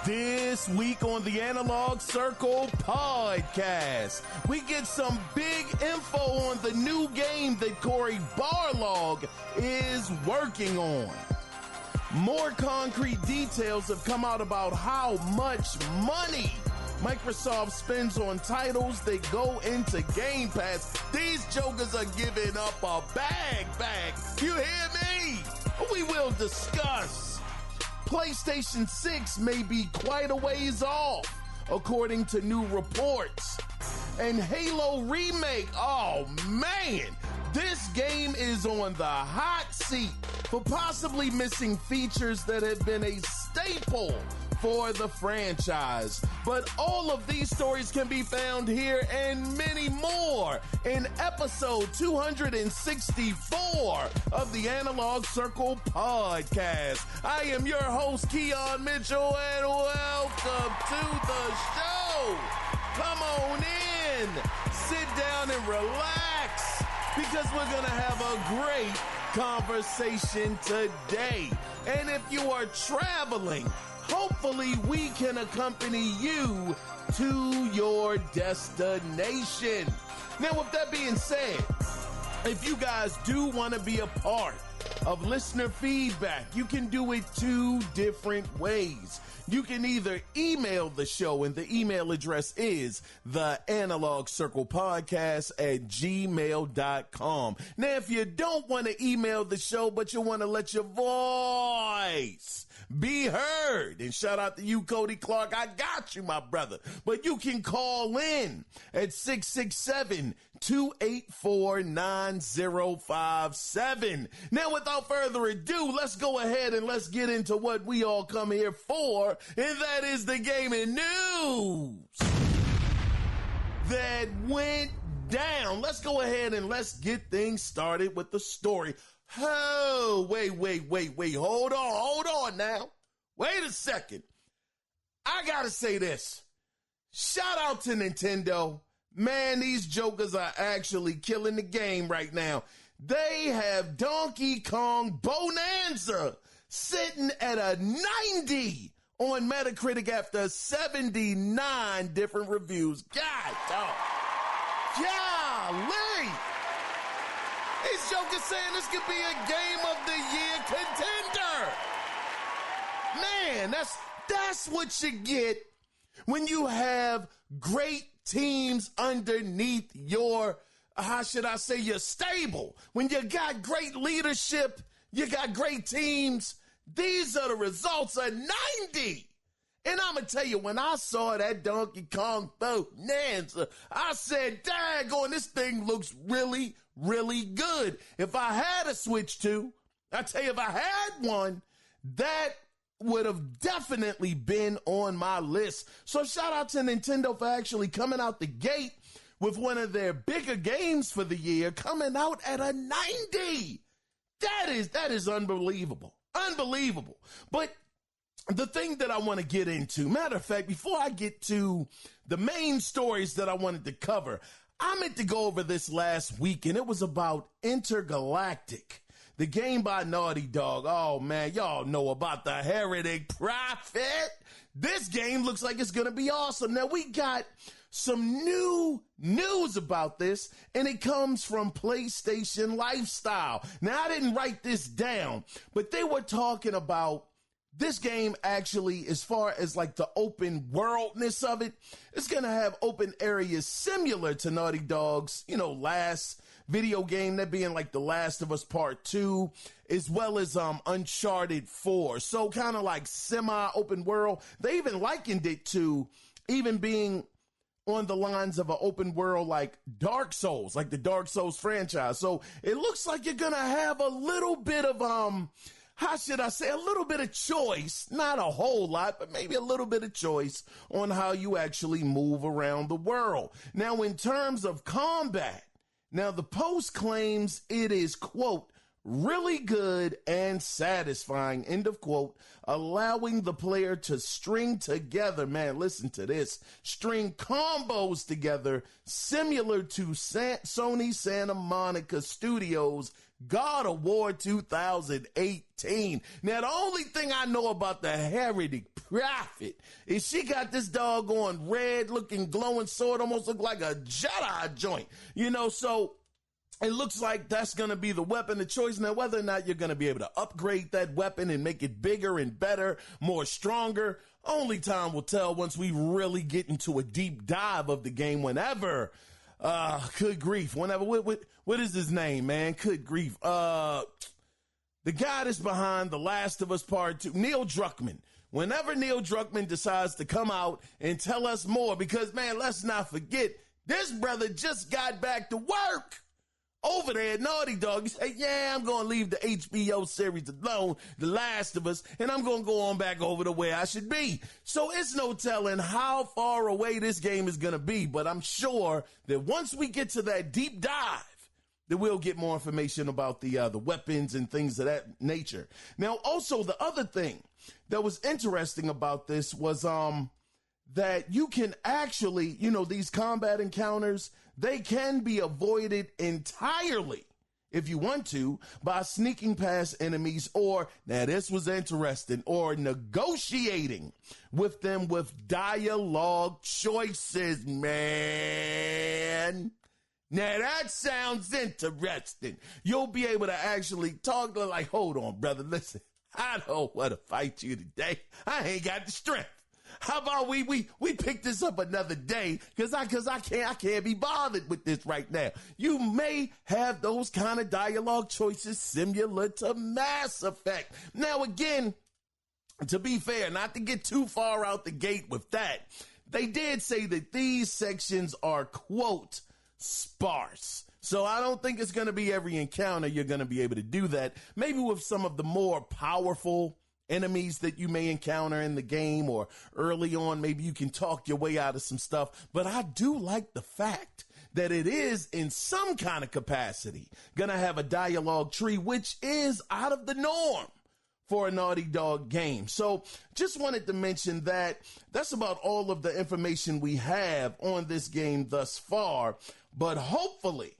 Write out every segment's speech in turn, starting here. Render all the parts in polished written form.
This week on the Analog Circle podcast, we get some big info on the new game that Cory Barlogs is working on. More concrete details have come out about how much money Microsoft spends on titles that go into Game Pass. These jokers are giving up a bag. You hear me? We will discuss. PlayStation 6 may be quite a ways off, according to new reports. And Halo Remake, oh man, this game is on the hot seat for possibly missing features that have been a staple for the franchise. But all of these stories can be found here and many more in episode 264 of the Analog Circle podcast. I am your host, Keon Mitchell, and welcome to the show. Come on in, sit down and relax, because we're going to have a great conversation today. And if you are traveling, hopefully we can accompany you to your destination. Now, with that being said, if you guys do want to be a part of listener feedback, you can do it two different ways. You can either email the show, and the email address is theanalogcirclepodcast@gmail.com. Now, if you don't want to email the show, but you want to let your voice be heard, and shout out to you, Cody Clark, I got you, my brother. But you can call in at 667-284-9057. Now, without further ado, let's go ahead and let's get into what we all come here for, and that is the gaming news that went down. Let's go ahead and let's get things started with the story. Oh, wait. Hold on now. Wait a second. I gotta say this. Shout out to Nintendo. Man, these jokers are actually killing the game right now. They have Donkey Kong Bonanza sitting at a 90 on Metacritic after 79 different reviews. God dog. Golly. These jokers saying this could be a Game of the Year contender. Man, that's what you get when you have great teams underneath your, your stable. When you got great leadership, you got great teams. These are the results of 90. And I'm going to tell you, when I saw that Donkey Kong Bonanza, I said, daggone, this thing looks really, really good. If I had a Switch 2, I tell you, if I had one, that would have definitely been on my list. So shout out to Nintendo for actually coming out the gate with one of their bigger games for the year, coming out at a 90. That is unbelievable. Unbelievable. But the thing that I want to get into, matter of fact, before I get to the main stories that I wanted to cover, I meant to go over this last week, and it was about Intergalactic, the game by Naughty Dog. Oh, man, y'all know about the Heretic Prophet. This game looks like it's going to be awesome. Now, we got some new news about this, and it comes from PlayStation Lifestyle. Now, I didn't write this down, but they were talking about this game actually, as far as like the open worldness of it, it's going to have open areas similar to Naughty Dog's, last video game, that being like The Last of Us Part 2, as well as Uncharted 4. So kind of like semi-open world. They even likened it to even being on the lines of an open world like Dark Souls, like the Dark Souls franchise. So it looks like you're going to have a little bit of, a little bit of choice, not a whole lot, but maybe a little bit of choice on how you actually move around the world. Now, in terms of combat, now the post claims it is, quote, really good and satisfying, end of quote, allowing the player to string together, man, listen to this, string combos together similar to Sony Santa Monica Studios' God of War 2018. Now, the only thing I know about the Heretic Prophet. And she got this doggone red looking glowing sword, almost look like a Jedi joint, so it looks like that's going to be the weapon of choice. Now, whether or not you're going to be able to upgrade that weapon and make it bigger and better, more stronger, only time will tell once we really get into a deep dive of the game whenever. Good grief. Whenever, what is his name, man? Good grief. The guy that's behind The Last of Us Part 2, Neil Druckmann. Whenever Neil Druckmann decides to come out and tell us more, because, man, let's not forget, this brother just got back to work over there at Naughty Dog. He said, yeah, I'm going to leave the HBO series alone, The Last of Us, and I'm going to go on back over to where I should be. So it's no telling how far away this game is going to be, but I'm sure that once we get to that deep dive, that we'll get more information about the weapons and things of that nature. Now, also, the other thing that was interesting about this was that you can actually, these combat encounters, they can be avoided entirely if you want to by sneaking past enemies or, now this was interesting, or negotiating with them with dialogue choices, man. Now that sounds interesting. You'll be able to actually talk to like, hold on, brother, listen, I don't want to fight you today. I ain't got the strength. How about we pick this up another day? Cause I can't be bothered with this right now. You may have those kind of dialogue choices similar to Mass Effect. Now again, to be fair, not to get too far out the gate with that, they did say that these sections are, quote, sparse. So I don't think it's going to be every encounter you're going to be able to do that. Maybe with some of the more powerful enemies that you may encounter in the game, or early on, maybe you can talk your way out of some stuff. But I do like the fact that it is in some kind of capacity going to have a dialogue tree, which is out of the norm for a Naughty Dog game. So just wanted to mention that. That's about all of the information we have on this game thus far. But hopefully,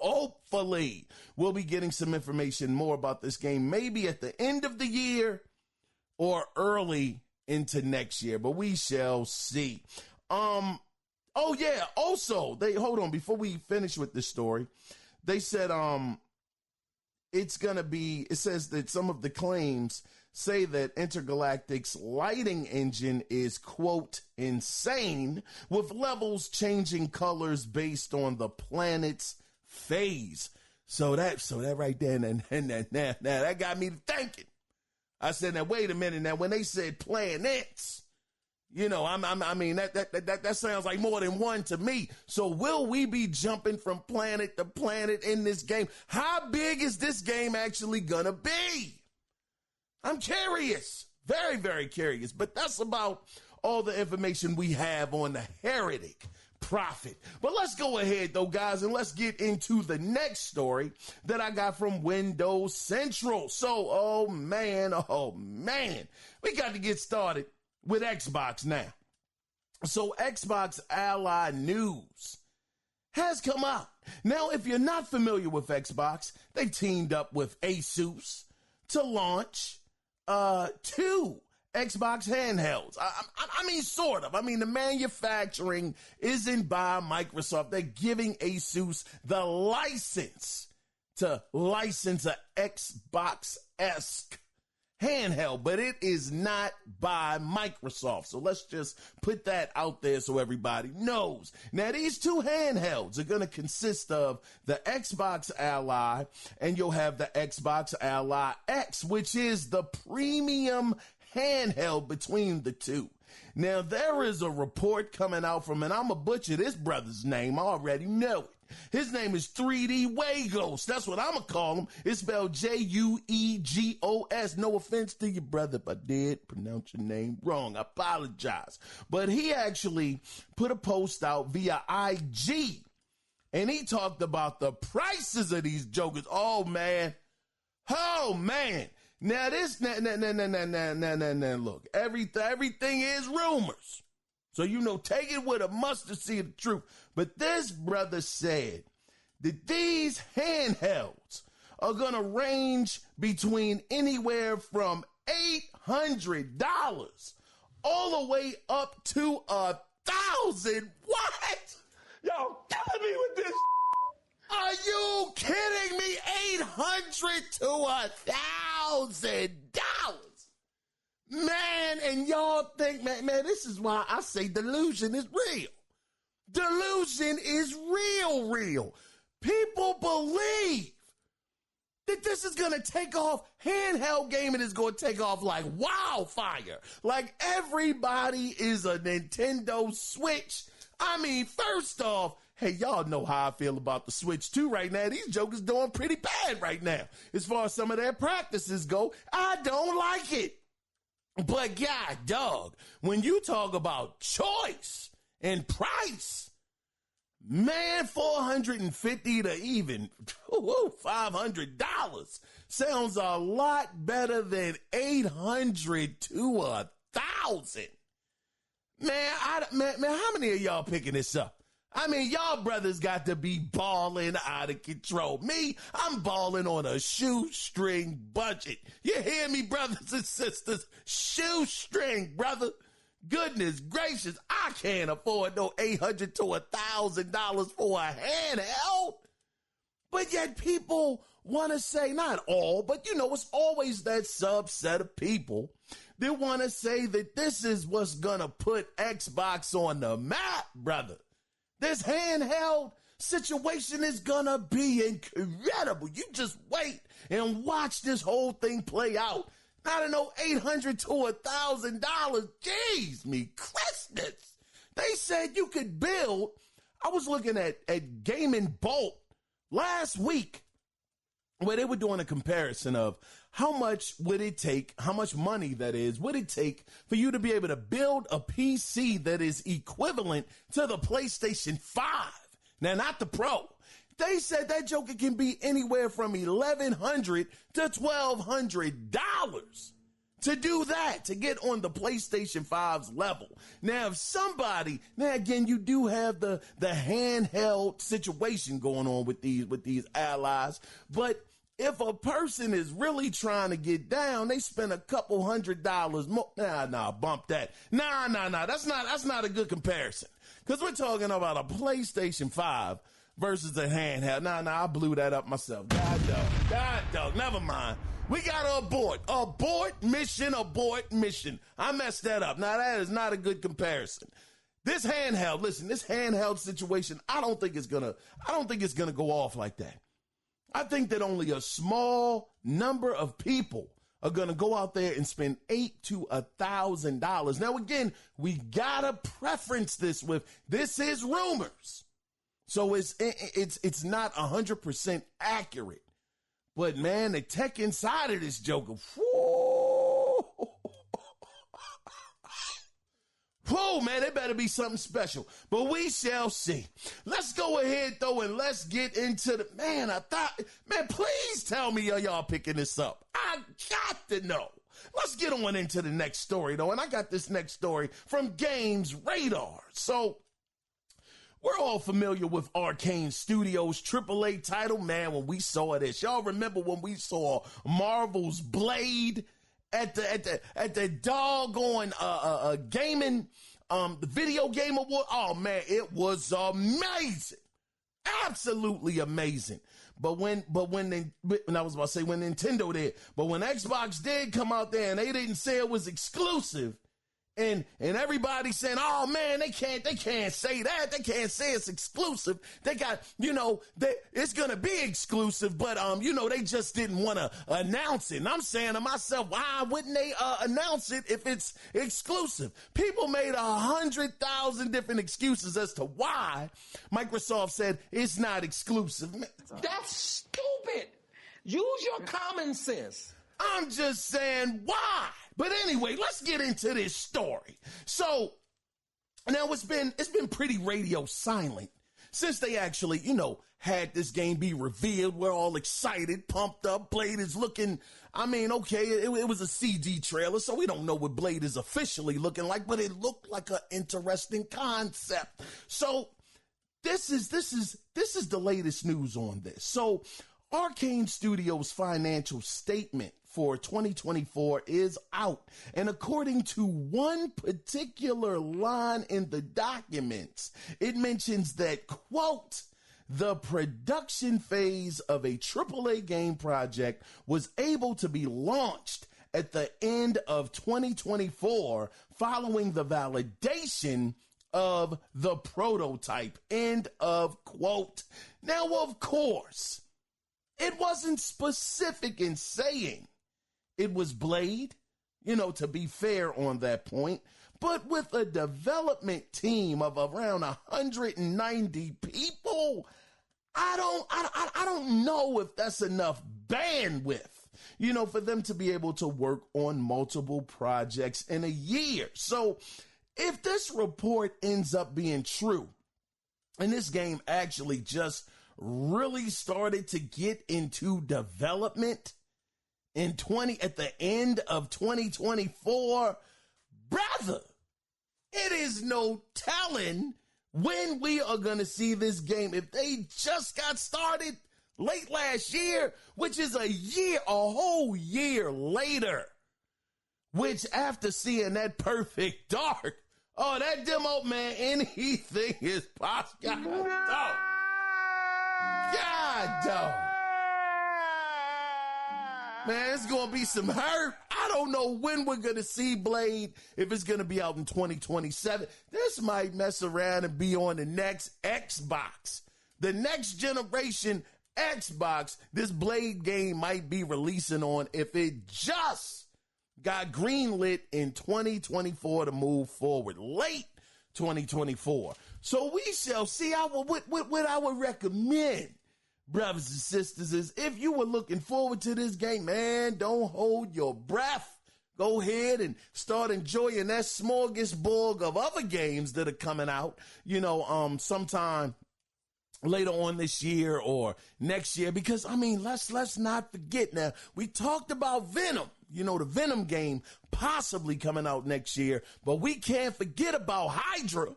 hopefully we'll be getting some information more about this game, maybe at the end of the year or early into next year, but we shall see. Oh yeah, also, hold on, before we finish with this story, they said, it says that some of the claims say that Intergalactic's lighting engine is, quote, insane, with levels changing colors based on the planet's phase. So that right there, now that got me thinking. I said, now wait a minute. Now when they said planets, that sounds like more than one to me. So will we be jumping from planet to planet in this game? How big is this game actually gonna be? I'm curious, very, very curious. But that's about all the information we have on the Heretic Prophet. But let's go ahead, though, guys, and let's get into the next story that I got from Windows Central. So, oh, man, we got to get started with Xbox now. So, Xbox Ally News has come out. Now, if you're not familiar with Xbox, they teamed up with Asus to launch two Xbox handhelds. I mean, sort of. I mean, the manufacturing isn't by Microsoft. They're giving Asus the license to license a Xbox-esque handheld, but it is not by Microsoft. So let's just put that out there so everybody knows. Now, these two handhelds are going to consist of the Xbox Ally, and you'll have the Xbox Ally X, which is the premium handheld between the two. Now, there is a report coming out from, and I'm going to butcher this brother's name, I already know it. His name is 3D Wagos. That's what I'm going to call him. It's spelled Juegos. No offense to you, brother, if I did pronounce your name wrong. I apologize. But he actually put a post out via IG, and he talked about the prices of these jokers. Oh, man. Now, look, everything is rumors. So, take it with a mustard seed of truth. But this brother said that these handhelds are going to range between anywhere from $500 all the way up to $1,000. What? Y'all killing me with this. Are you kidding me? $800 to $1,000. Man, and y'all think, man, this is why I say delusion is real. Delusion is real. People believe that this is going to take off. Handheld gaming is going to take off like wildfire. Like everybody is a Nintendo Switch. I mean, first off, hey, y'all know how I feel about the Switch 2 right now. These jokers doing pretty bad right now. As far as some of their practices go, I don't like it. But God, dog, when you talk about choice and price, man, $450 to even $500 sounds a lot better than $800 to $1,000. Man, how many of y'all picking this up? I mean, y'all brothers got to be balling out of control. Me, I'm balling on a shoestring budget. You hear me, brothers and sisters? Shoestring, brother. Goodness gracious, I can't afford no $800 to $1,000 for a handheld. But yet people want to say, not all, but you know, it's always that subset of people that want to say that this is what's going to put Xbox on the map, brother. This handheld situation is gonna be incredible. You just wait and watch this whole thing play out. I don't know, $800 to $1,000. Jeez, me Christmas. They said you could build. I was looking at Gaming Bolt last week where they were doing a comparison of how much would it take, how much money that is, would it take for you to be able to build a PC that is equivalent to the PlayStation 5. Now, not the Pro. They said that joker can be anywhere from $1,100 to $1,200 to do that, to get on the PlayStation 5's level. Now, if somebody, now again, you do have the handheld situation going on with these allies, but if a person is really trying to get down, they spend a couple $100 more. Nah, bump that. Nah. That's not a good comparison. Because we're talking about a PlayStation 5 versus a handheld. Nah, I blew that up myself. God dog. Never mind. We got to abort. Abort mission. I messed that up. Now, that is not a good comparison. This handheld situation, I don't think it's gonna go off like that. I think that only a small number of people are going to go out there and spend $800 to $1,000. Now, again, we got to preference this with, this is rumors. So it's not 100% accurate. But man, the tech inside of this joker, whoa, man, it better be something special. But we shall see. Let's go ahead, though, and let's get into the, man, please tell me y'all picking this up. I got to know. Let's get on into the next story, though. And I got this next story from Games Radar. So we're all familiar with Arcane Studios' AAA title. Man, when we saw this, y'all remember when we saw Marvel's Blade at the doggone gaming the video game award? Oh man, it was amazing, absolutely amazing. But when Nintendo did, but when Xbox did come out there and they didn't say it was exclusive, and everybody saying, oh man, they can't say that. They can't say it's exclusive. They got, it's going to be exclusive, but, they just didn't want to announce it. And I'm saying to myself, why wouldn't they announce it if it's exclusive? People made 100,000 different excuses as to why Microsoft said it's not exclusive. That's stupid. Use your common sense. I'm just saying, why? But anyway, let's get into this story. So now it's been pretty radio silent since they actually, had this game be revealed. We're all excited, pumped up. Blade is looking, okay, it was a CG trailer, so we don't know what Blade is officially looking like, but it looked like an interesting concept. So this is the latest news on this. So Arcane Studios' financial statement for 2024 is out. And according to one particular line in the documents, it mentions that, quote, the production phase of a AAA game project was able to be launched at the end of 2024 following the validation of the prototype, end of quote. Now, of course, it wasn't specific in saying it was Blade, to be fair on that point, but with a development team of around 190 people, I don't know if that's enough bandwidth, for them to be able to work on multiple projects in a year. So if this report ends up being true, and this game actually just really started to get into development at the end of 2024, brother, it is no telling when we are going to see this game. If they just got started late last year, which is a whole year later, which after seeing that Perfect Dark, that demo, man, anything is possible. God, dog. Man, it's going to be some hurt. I don't know when we're going to see Blade, if it's going to be out in 2027. This might mess around and be on the next Xbox. The next generation Xbox, this Blade game might be releasing on if it just got greenlit in 2024 to move forward. Late 2024. So we shall see. What I would recommend, brothers and sisters, is if you were looking forward to this game, man, don't hold your breath. Go ahead and start enjoying that smorgasbord of other games that are coming out, sometime later on this year or next year. Because, let's not forget now, we talked about Venom, the Venom game possibly coming out next year, but we can't forget about Hydra.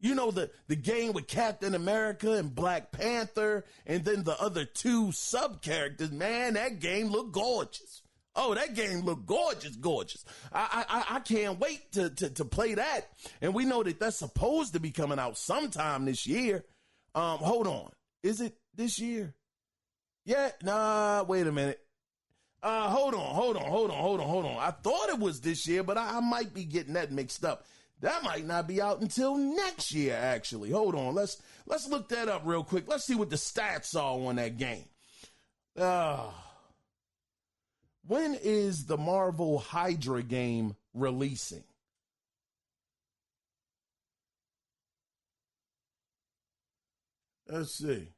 The game with Captain America and Black Panther, and then the other two sub-characters. Man, that game looked gorgeous. Oh, that game looked gorgeous. I can't wait to play that. And we know that that's supposed to be coming out sometime this year. Hold on. Is it this year? Yeah, nah, wait a minute. Hold on. I thought it was this year, but I might be getting that mixed up. That might not be out until next year, actually. Hold on. Let's look that up real quick. Let's see what the stats are on that game. When is the Marvel Hydra game releasing? Let's see.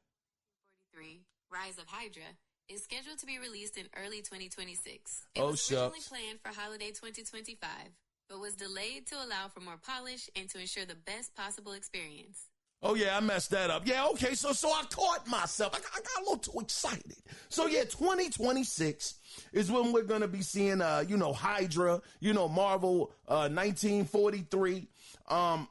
43, Rise of Hydra, is scheduled to be released in early 2026. It was originally planned for holiday 2025, but was delayed to allow for more polish and to ensure the best possible experience. Oh, yeah, I messed that up. Yeah, okay, so I caught myself. I got a little too excited. So, yeah, 2026 is when we're going to be seeing, Hydra, Marvel 1943. Marvel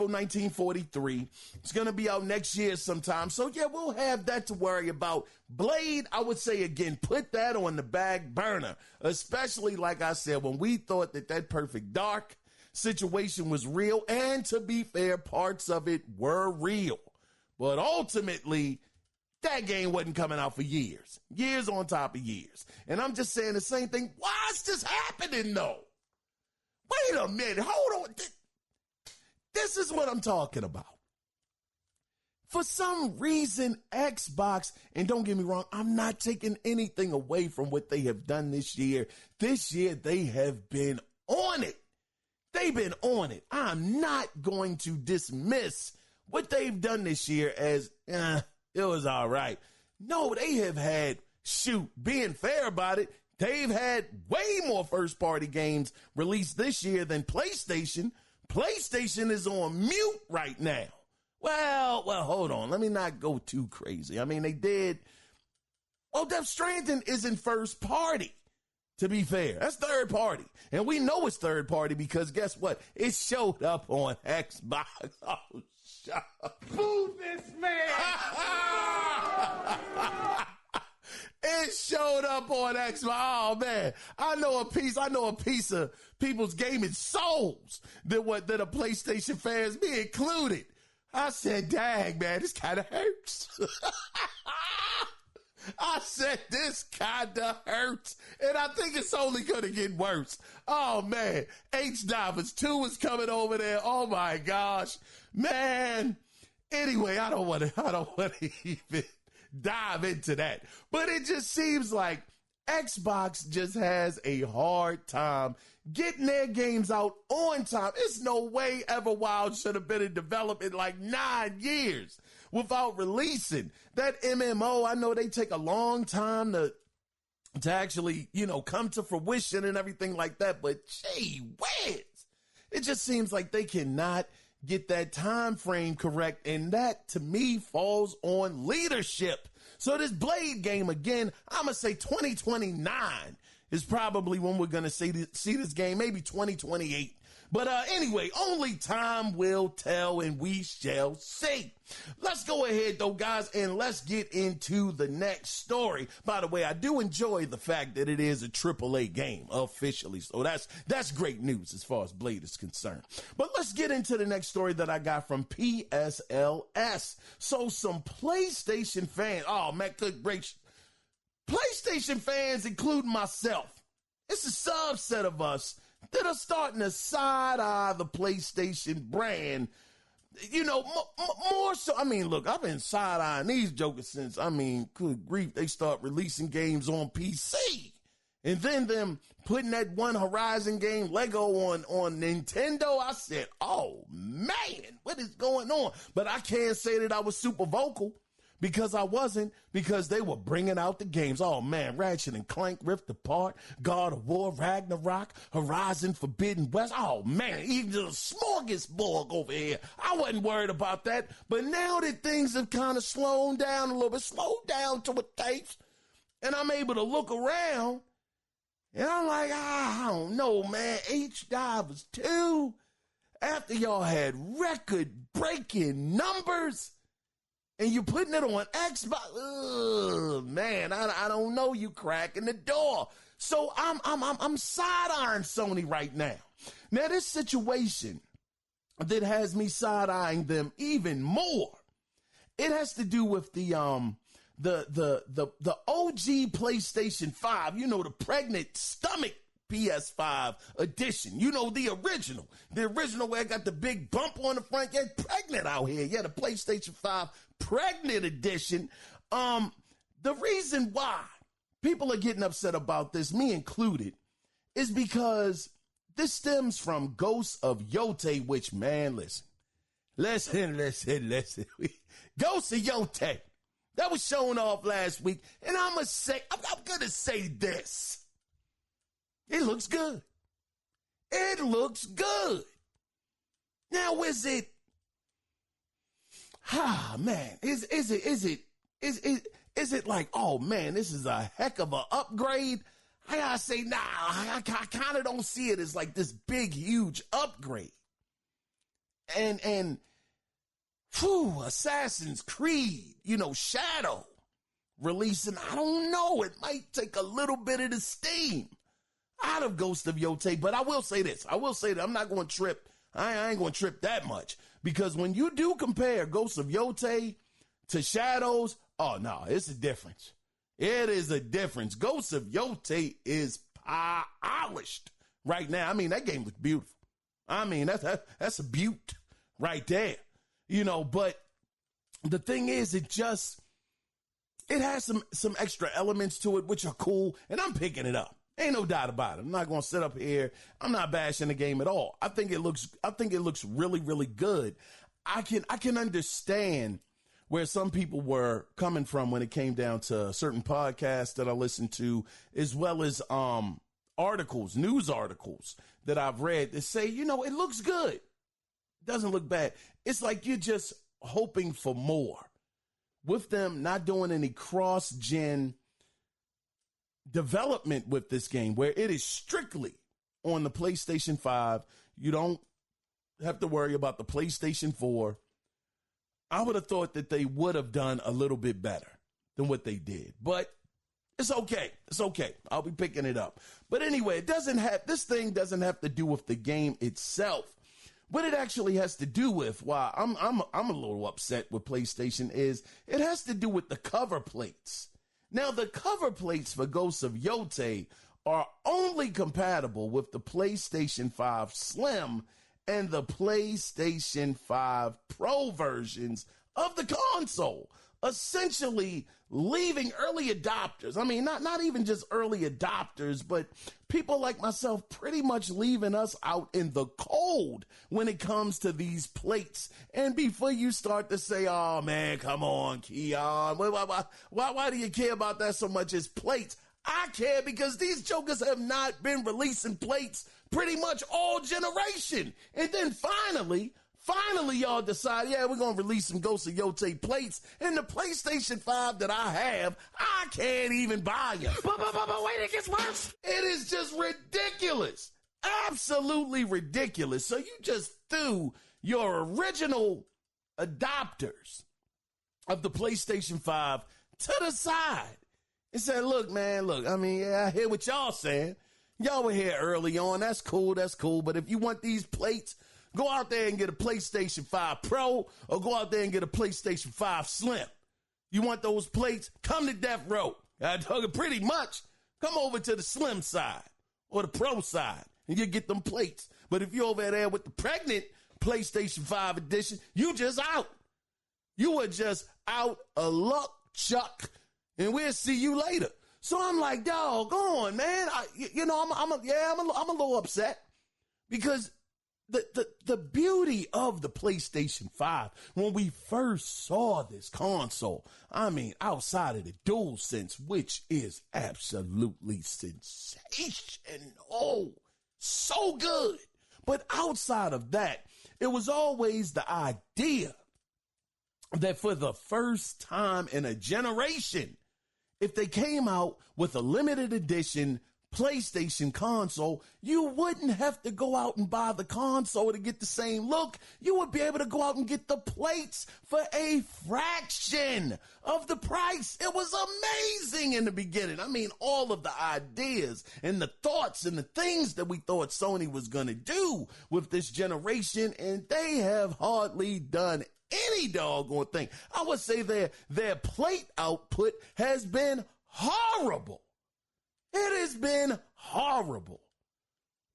1943. It's going to be out next year sometime. So, yeah, we'll have that to worry about. Blade, I would say, again, put that on the back burner, especially, like I said, when we thought that Perfect Dark situation was real. And to be fair, parts of it were real. But ultimately, that game wasn't coming out for years on top of years. And I'm just saying the same thing. Why is this happening, though? Wait a minute. Hold on. This is what I'm talking about. For some reason, Xbox, and don't get me wrong, I'm not taking anything away from what they have done this year. This year, they have been on it. They've been on it. I'm not going to dismiss what they've done this year as, it was all right. No, they have had, being fair about it, they've had way more first-party games released this year than PlayStation. PlayStation is on mute right now. Well, hold on. Let me not go too crazy. They did. Well, Death Stranding isn't first party, to be fair. That's third party. And we know it's third party because guess what? It showed up on Xbox. Oh, shut up. Boo this man! It showed up on Xbox. Oh man, I know a piece of people's gaming souls that a PlayStation fans, me included. I said, dang, man, this kind of hurts. I said, this kind of hurts. And I think it's only going to get worse. Oh, man. H-Divers 2 is coming over there. Oh, my gosh. Man. Anyway, I don't want to even dive into that. But it just seems like Xbox just has a hard time getting their games out on time. It's no way Everwild should have been in development like 9 years without releasing that MMO. I know they take a long time to actually, come to fruition and everything like that. But gee whiz, it just seems like they cannot get that time frame correct. And that, to me, falls on leadership. So this Blade game, again, I'm going to say 2029 is probably when we're going to see this game, maybe 2028. But anyway, only time will tell, and we shall see. Let's go ahead, though, guys, and let's get into the next story. By the way, I do enjoy the fact that it is a AAA game officially, so that's great news as far as Blade is concerned. But let's get into the next story that I got from PSLS. So some PlayStation fans, oh, man, good gracious. PlayStation fans, including myself, it's a subset of us that are starting to side-eye the PlayStation brand, more so. I mean, look, I've been side-eyeing these jokers since, good grief, they start releasing games on PC. And then them putting that one Horizon game, Lego, on Nintendo, I said, oh, man, what is going on? But I can't say that I was super vocal. Because I wasn't, because they were bringing out the games. Oh, man, Ratchet and Clank, Rift Apart, God of War, Ragnarok, Horizon Forbidden West. Oh, man, even a smorgasbord over here. I wasn't worried about that. But now that things have kind of slowed down a little bit, slowed down to a taste, and I'm able to look around, and I'm like, I don't know, man, H-Divers 2, after y'all had record-breaking numbers, and you're putting it on Xbox. Ugh, man, I don't know. You cracking the door. So I'm side-eyeing Sony right now. Now, this situation that has me side-eyeing them even more, it has to do with the OG PlayStation 5. The pregnant stomach PS5 edition. The original where I got the big bump on the front. Yeah, pregnant out here. Yeah, the PlayStation 5 pregnant edition. The reason why people are getting upset about this, me included, is because this stems from Ghosts of Yote, which, man, listen. Ghosts of Yote. That was shown off last week. And I'm going to say this. It looks good. It looks good. Now, is it? Man, is it like, oh man, this is a heck of an upgrade? I gotta say, nah, I kind of don't see it as like this big, huge upgrade. And Assassin's Creed, Shadow releasing, I don't know, it might take a little bit of the steam out of Ghost of Yote, but I will say this. I'm not going to trip. I ain't going to trip that much, because when you do compare Ghost of Yote to Shadows, oh no, it's a difference. It is a difference. Ghost of Yote is polished right now. That game looks beautiful. That's a beaut right there, but the thing is, it has some extra elements to it, which are cool, and I'm picking it up. Ain't no doubt about it. I'm not going to sit up here. I'm not bashing the game at all. I think it looks really, really good. I can understand where some people were coming from when it came down to certain podcasts that I listened to, as well as news articles that I've read that say, it looks good. It doesn't look bad. It's like you're just hoping for more. With them not doing any cross-gen development with this game, where it is strictly on the PlayStation 5. You don't have to worry about the PlayStation 4. I would have thought that they would have done a little bit better than what they did. But It's okay. It's okay. I'll be picking it up. But anyway, this thing doesn't have to do with the game itself. What it actually has to do with, why I'm a little upset with PlayStation, is it has to do with the cover plates. Now, the cover plates for Ghosts of Yotei are only compatible with the PlayStation 5 Slim and the PlayStation 5 Pro versions of the console, essentially leaving early adopters. I mean, not even just early adopters, but people like myself pretty much leaving us out in the cold when it comes to these plates. And before you start to say, oh man, come on, Keon, why do you care about that so much as plates? I care because these jokers have not been releasing plates pretty much all generation. And then finally, y'all decide, yeah, we're going to release some Ghosts of Yotei plates. And the PlayStation 5 that I have, I can't even buy them. But wait, it gets worse. It is just ridiculous. Absolutely ridiculous. So you just threw your original adopters of the PlayStation 5 to the side and said, look, I mean, yeah, I hear what y'all saying. Y'all were here early on. That's cool. But if you want these plates, go out there and get a PlayStation 5 Pro or go out there and get a PlayStation 5 Slim. You want those plates? Come to Death Row. Pretty much come over to the Slim side or the Pro side and you get them plates. But if you're over there with the pregnant PlayStation 5 edition, you just out. You are just out of luck, Chuck. And we'll see you later. So I'm like, doggone, man. I'm a little upset because the beauty of the PlayStation 5, when we first saw this console, I mean, outside of the DualSense, which is absolutely sensational, so good. But outside of that, it was always the idea that for the first time in a generation, if they came out with a limited edition PlayStation console, you wouldn't have to go out and buy the console to get the same look. You would be able to go out and get the plates for a fraction of the price. It was amazing in the beginning. I mean, all of the ideas and the thoughts and the things that we thought Sony was going to do with this generation, and they have hardly done any doggone thing. I would say their plate output has been horrible. It has been horrible.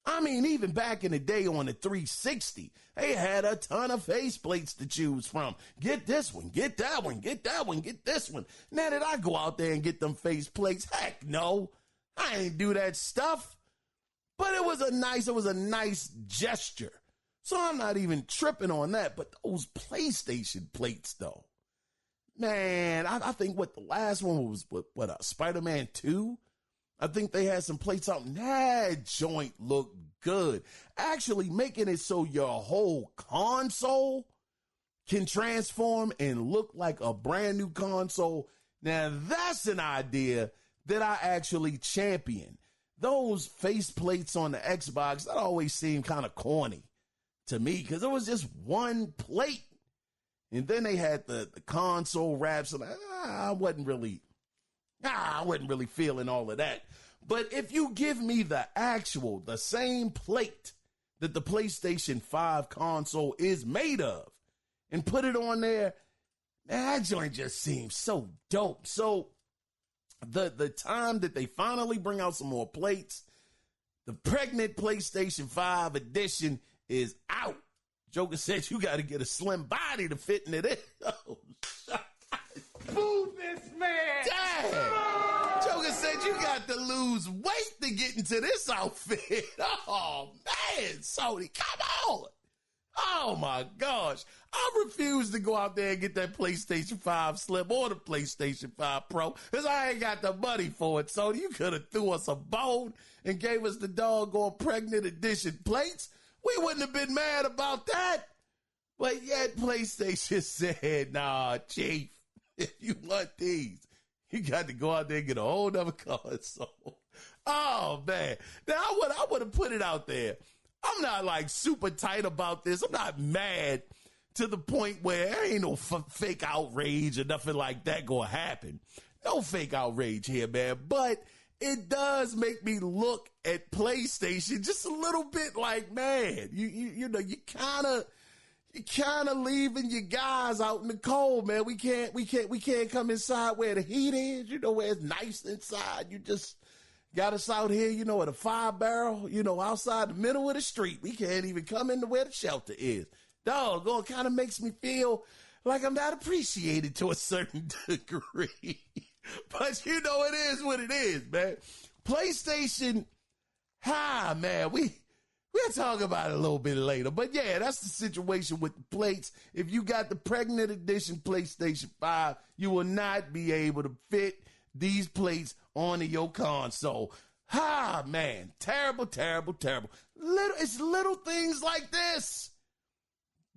I mean, even back in the day on the 360, they had a ton of faceplates to choose from. Get this one, get that one, get that one, get this one. Now did I go out there and get them faceplates? Heck no. I ain't do that stuff. But it was a nice gesture. So I'm not even tripping on that. But those PlayStation plates, though, man, I think the last one was Spider-Man 2? I think they had some plates out, and that joint looked good. Actually making it so your whole console can transform and look like a brand new console. Now that's an idea that I actually champion. Those face plates on the Xbox, that always seemed kind of corny to me because it was just one plate. And then they had the console wraps, and I wasn't really feeling all of that. But if you give me the same plate that the PlayStation 5 console is made of and put it on there, that joint just seems so dope. So the time that they finally bring out some more plates, the pregnant PlayStation 5 edition is out. Joker said you got to get a slim body to fit in it. Oh, Move this man. Dang. Joker said you got to lose weight to get into this outfit. Oh, man, Sony, come on. Oh, my gosh. I refuse to go out there and get that PlayStation 5 Slim or the PlayStation 5 Pro because I ain't got the money for it. So you could have threw us a bone and gave us the doggone pregnant edition plates. We wouldn't have been mad about that. But yet PlayStation said, nah, Chief, if you want these, you got to go out there and get a whole nother console. Oh, man. Now, I would have put it out there. I'm not like super tight about this. I'm not mad to the point where there ain't no fake outrage or nothing like that going to happen. no fake outrage here, man. But it does make me look at PlayStation just a little bit like, man, you know, you kind of leaving your guys out in the cold, man. We can't come inside where the heat is, you know, where it's nice inside. You just got us out here, you know, at a 5-barrel, you know, outside the middle of the street. We can't even come into where the shelter is. Doggone, kind of makes me feel like I'm not appreciated to a certain degree. But you know, it is what it is, man. PlayStation, man, we'll talk about it a little bit later. But yeah, that's the situation with the plates. If you got the pregnant edition PlayStation 5, you will not be able to fit these plates onto your console. Man, terrible, terrible, terrible. It's little things like this,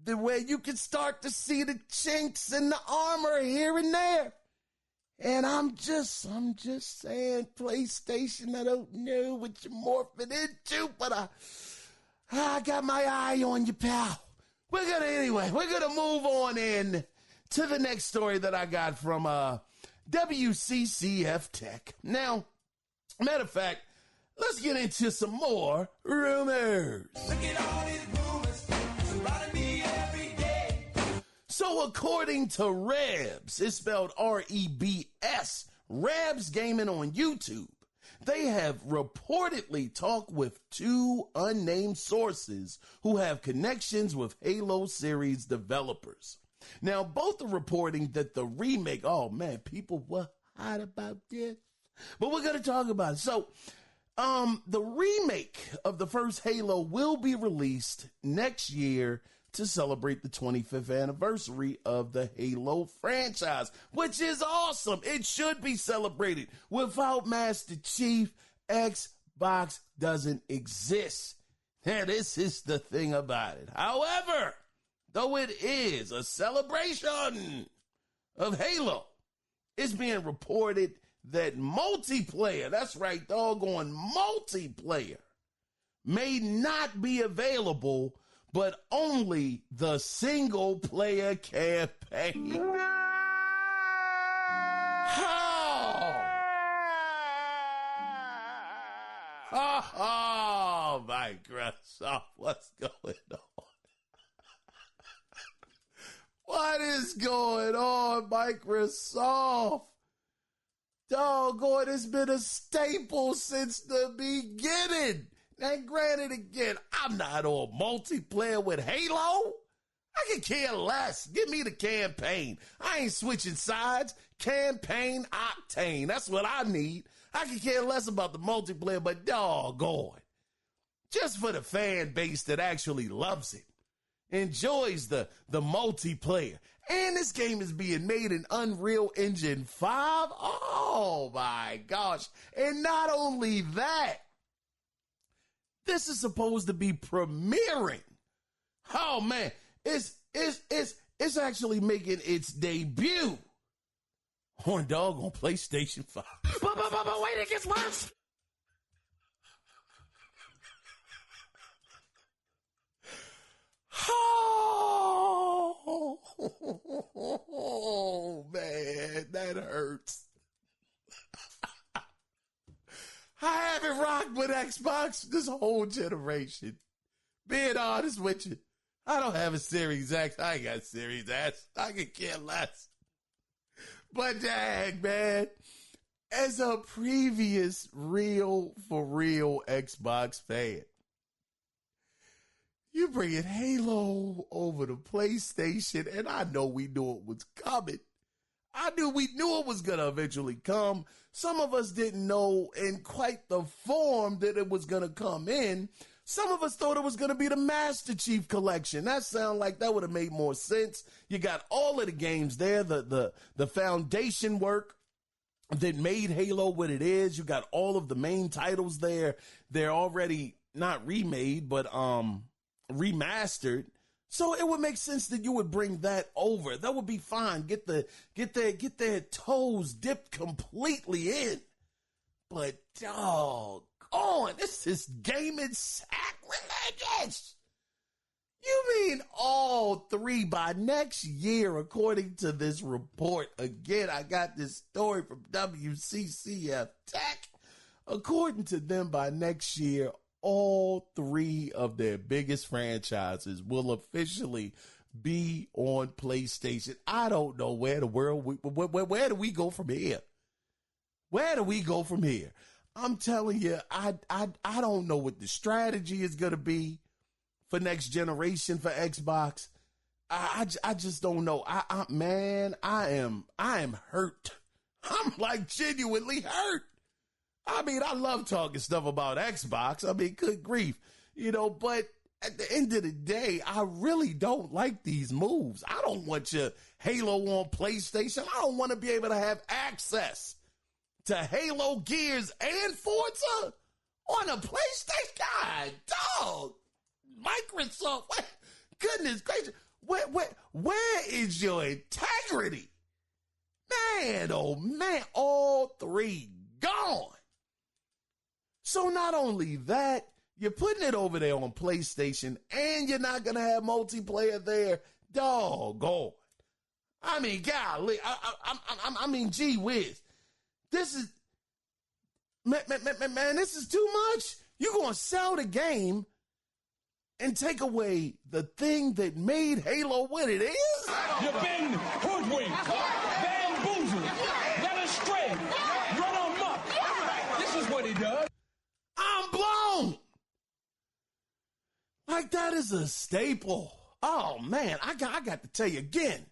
the way you can start to see the chinks in the armor here and there. And I'm just saying, PlayStation, I don't know what you're morphing into, but I got my eye on you, pal. We're gonna move on in to the next story that I got from WCCF Tech. Now, matter of fact, let's get into some more rumors. Look at all these rumors surrounding me every day. So according to Rebs, it's spelled R-E-B-S, Rebs Gaming on YouTube, they have reportedly talked with 2 unnamed sources who have connections with Halo series developers. Now, both are reporting that the remake, oh man, people were hot about this, but we're going to talk about it. So, the remake of the first Halo will be released next year to celebrate the 25th anniversary of the Halo franchise, which is awesome. It should be celebrated. Without Master Chief, Xbox doesn't exist. Now, this is the thing about it. However, though it is a celebration of Halo, it's being reported that multiplayer, that's right, doggone multiplayer, may not be available, but only the single player campaign. Oh, Microsoft, what's going on? What is going on, Microsoft? Doggone, it's been a staple since the beginning. And granted, again, I'm not on multiplayer with Halo. I can care less. Give me the campaign. I ain't switching sides. Campaign octane. That's what I need. I can care less about the multiplayer, but doggone, just for the fan base that actually loves it, enjoys the multiplayer. And this game is being made in Unreal Engine 5. Oh my gosh. And not only that, this is supposed to be premiering. Oh man, it's actually making its debut on PlayStation 5. But wait, it gets worse. Oh, man, that hurts. I haven't rocked with Xbox this whole generation. Being honest with you, I don't have a Series X. I ain't got a Series S. I could care less. But dang, man, as a previous real Xbox fan, you bringing Halo over to PlayStation, and I know we knew it was coming. We knew it was going to eventually come. Some of us didn't know in quite the form that it was going to come in. Some of us thought it was going to be the Master Chief Collection. That sounded like that would have made more sense. You got all of the games there, the foundation work that made Halo what it is. You got all of the main titles there. They're already not remade, but remastered. So it would make sense that you would bring that over. That would be fine. Get their toes dipped completely in. But doggone, this is gaming sacrilegious. You mean all three by next year, according to this report? Again, I got this story from WCCF Tech. According to them, by next year, all three of their biggest franchises will officially be on PlayStation. I don't know where the world, where do we go from here? Where do we go from here? I'm telling you, I don't know what the strategy is going to be for next generation for Xbox. I just don't know. I am hurt. I'm like genuinely hurt. I mean, I love talking stuff about Xbox. I mean, good grief, but at the end of the day, I really don't like these moves. I don't want your Halo on PlayStation. I don't want to be able to have access to Halo, Gears, and Forza on a PlayStation. God, dog. Microsoft, goodness gracious, where is your integrity? Man, oh man, all three gone. So not only that, you're putting it over there on PlayStation and you're not going to have multiplayer there. Doggone. I mean, golly, I mean, gee whiz. This is, man, this is too much. You're going to sell the game and take away the thing that made Halo what it is? You've been hoodwinked, bamboozled, led astray, run amok. This is what he does. I'm blown. Like that is a staple. Oh man, I got to tell you again.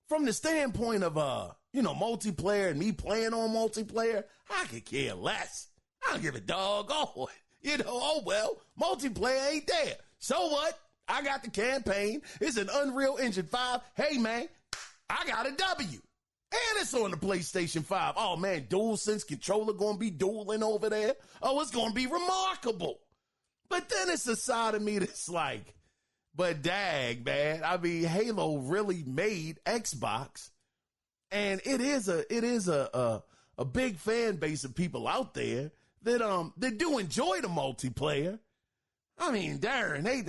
From the standpoint of multiplayer and me playing on multiplayer, I could care less. I don't give a doggone. Oh well, multiplayer ain't there. So what? I got the campaign. It's an Unreal Engine 5. Hey man, I got a W. And it's on the PlayStation 5. Oh man, DualSense controller gonna be dueling over there. Oh, it's gonna be remarkable. But then it's a side of me that's like, but dag, man. I mean, Halo really made Xbox. And it is a big fan base of people out there that do enjoy the multiplayer. I mean, darn, they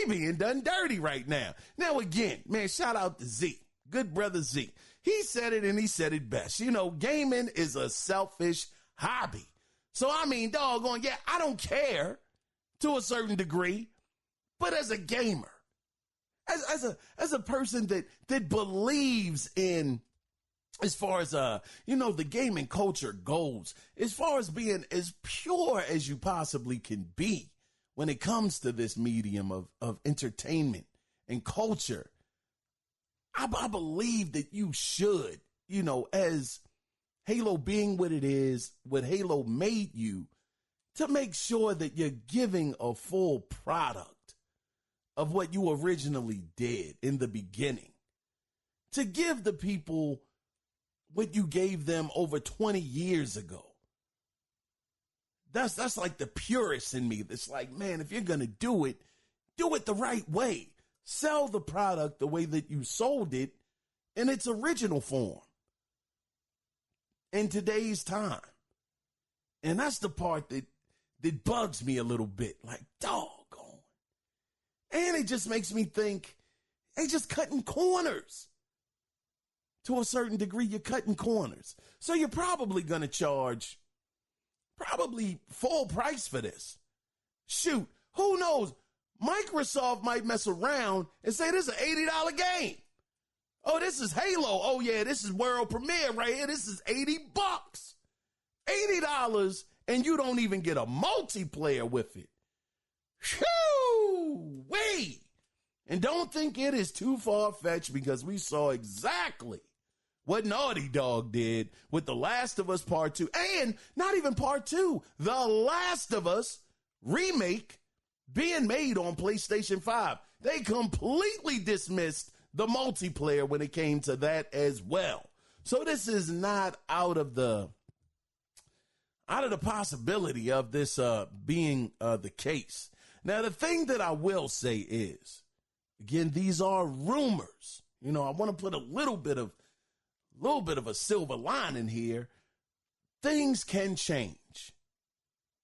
being done dirty right now. Now again, man, shout out to Z, good brother Z. He said it and he said it best. Gaming is a selfish hobby. So I mean, doggone, yeah, I don't care to a certain degree, but as a gamer, as a person that believes in, as far as the gaming culture goes, as far as being as pure as you possibly can be when it comes to this medium of entertainment and culture, I believe that you should, as Halo being what it is, what Halo made you, to make sure that you're giving a full product of what you originally did in the beginning. To give the people what you gave them over 20 years ago. That's like the purist in me. That's like, man, if you're going to do it the right way. Sell the product the way that you sold it in its original form in today's time. And that's the part that bugs me a little bit, like, doggone. And it just makes me think, they just cutting corners. To a certain degree, you're cutting corners. So you're probably going to charge full price for this. Shoot, who knows? Microsoft might mess around and say this is an $80 game. Oh, this is Halo. Oh yeah, this is world premiere right here. This is $80. $80 and you don't even get a multiplayer with it. Whew, wait. And don't think it is too far-fetched, because we saw exactly what Naughty Dog did with The Last of Us Part 2. And not even Part 2, The Last of Us Remake being made on PlayStation 5. They completely dismissed the multiplayer when it came to that as well. So this is not out of the possibility of this being the case. Now, the thing that I will say is, again, these are rumors. I want to put a little bit of a silver lining here. Things can change.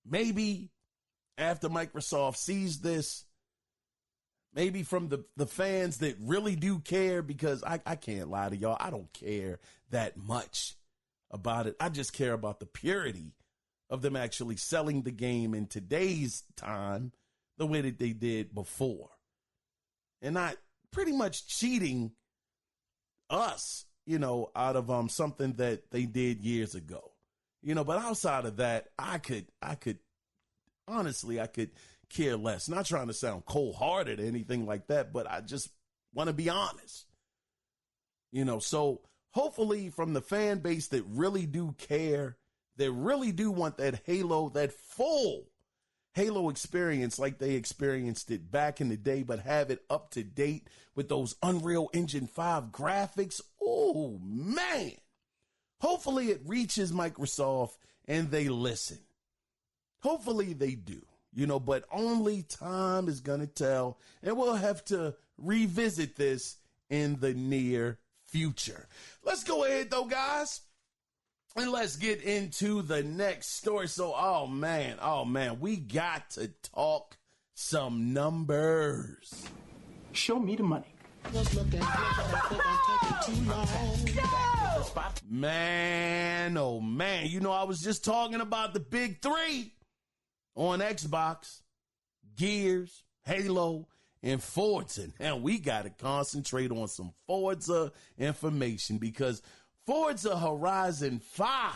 Maybe after Microsoft sees this, maybe from the fans that really do care, because I can't lie to y'all. I don't care that much about it. I just care about the purity of them actually selling the game in today's time the way that they did before, and not pretty much cheating us, out of something that they did years ago. But outside of that, I could honestly, I could care less. Not trying to sound cold-hearted or anything like that, but I just want to be honest. So hopefully from the fan base that really do care, that really do want that Halo, that full Halo experience like they experienced it back in the day, but have it up to date with those Unreal Engine 5 graphics. Oh, man. Hopefully it reaches Microsoft and they listen. Hopefully they do, but only time is going to tell, and we'll have to revisit this in the near future. Let's go ahead, though, guys, and let's get into the next story. So, oh, man, we got to talk some numbers. Show me the money. Man, oh, man. I was just talking about the big three on Xbox: Gears, Halo, and Forza. And we got to concentrate on some Forza information, because Forza Horizon 5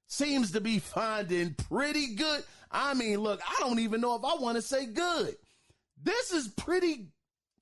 seems to be finding pretty good. I mean, look, I don't even know if I want to say good. This is pretty,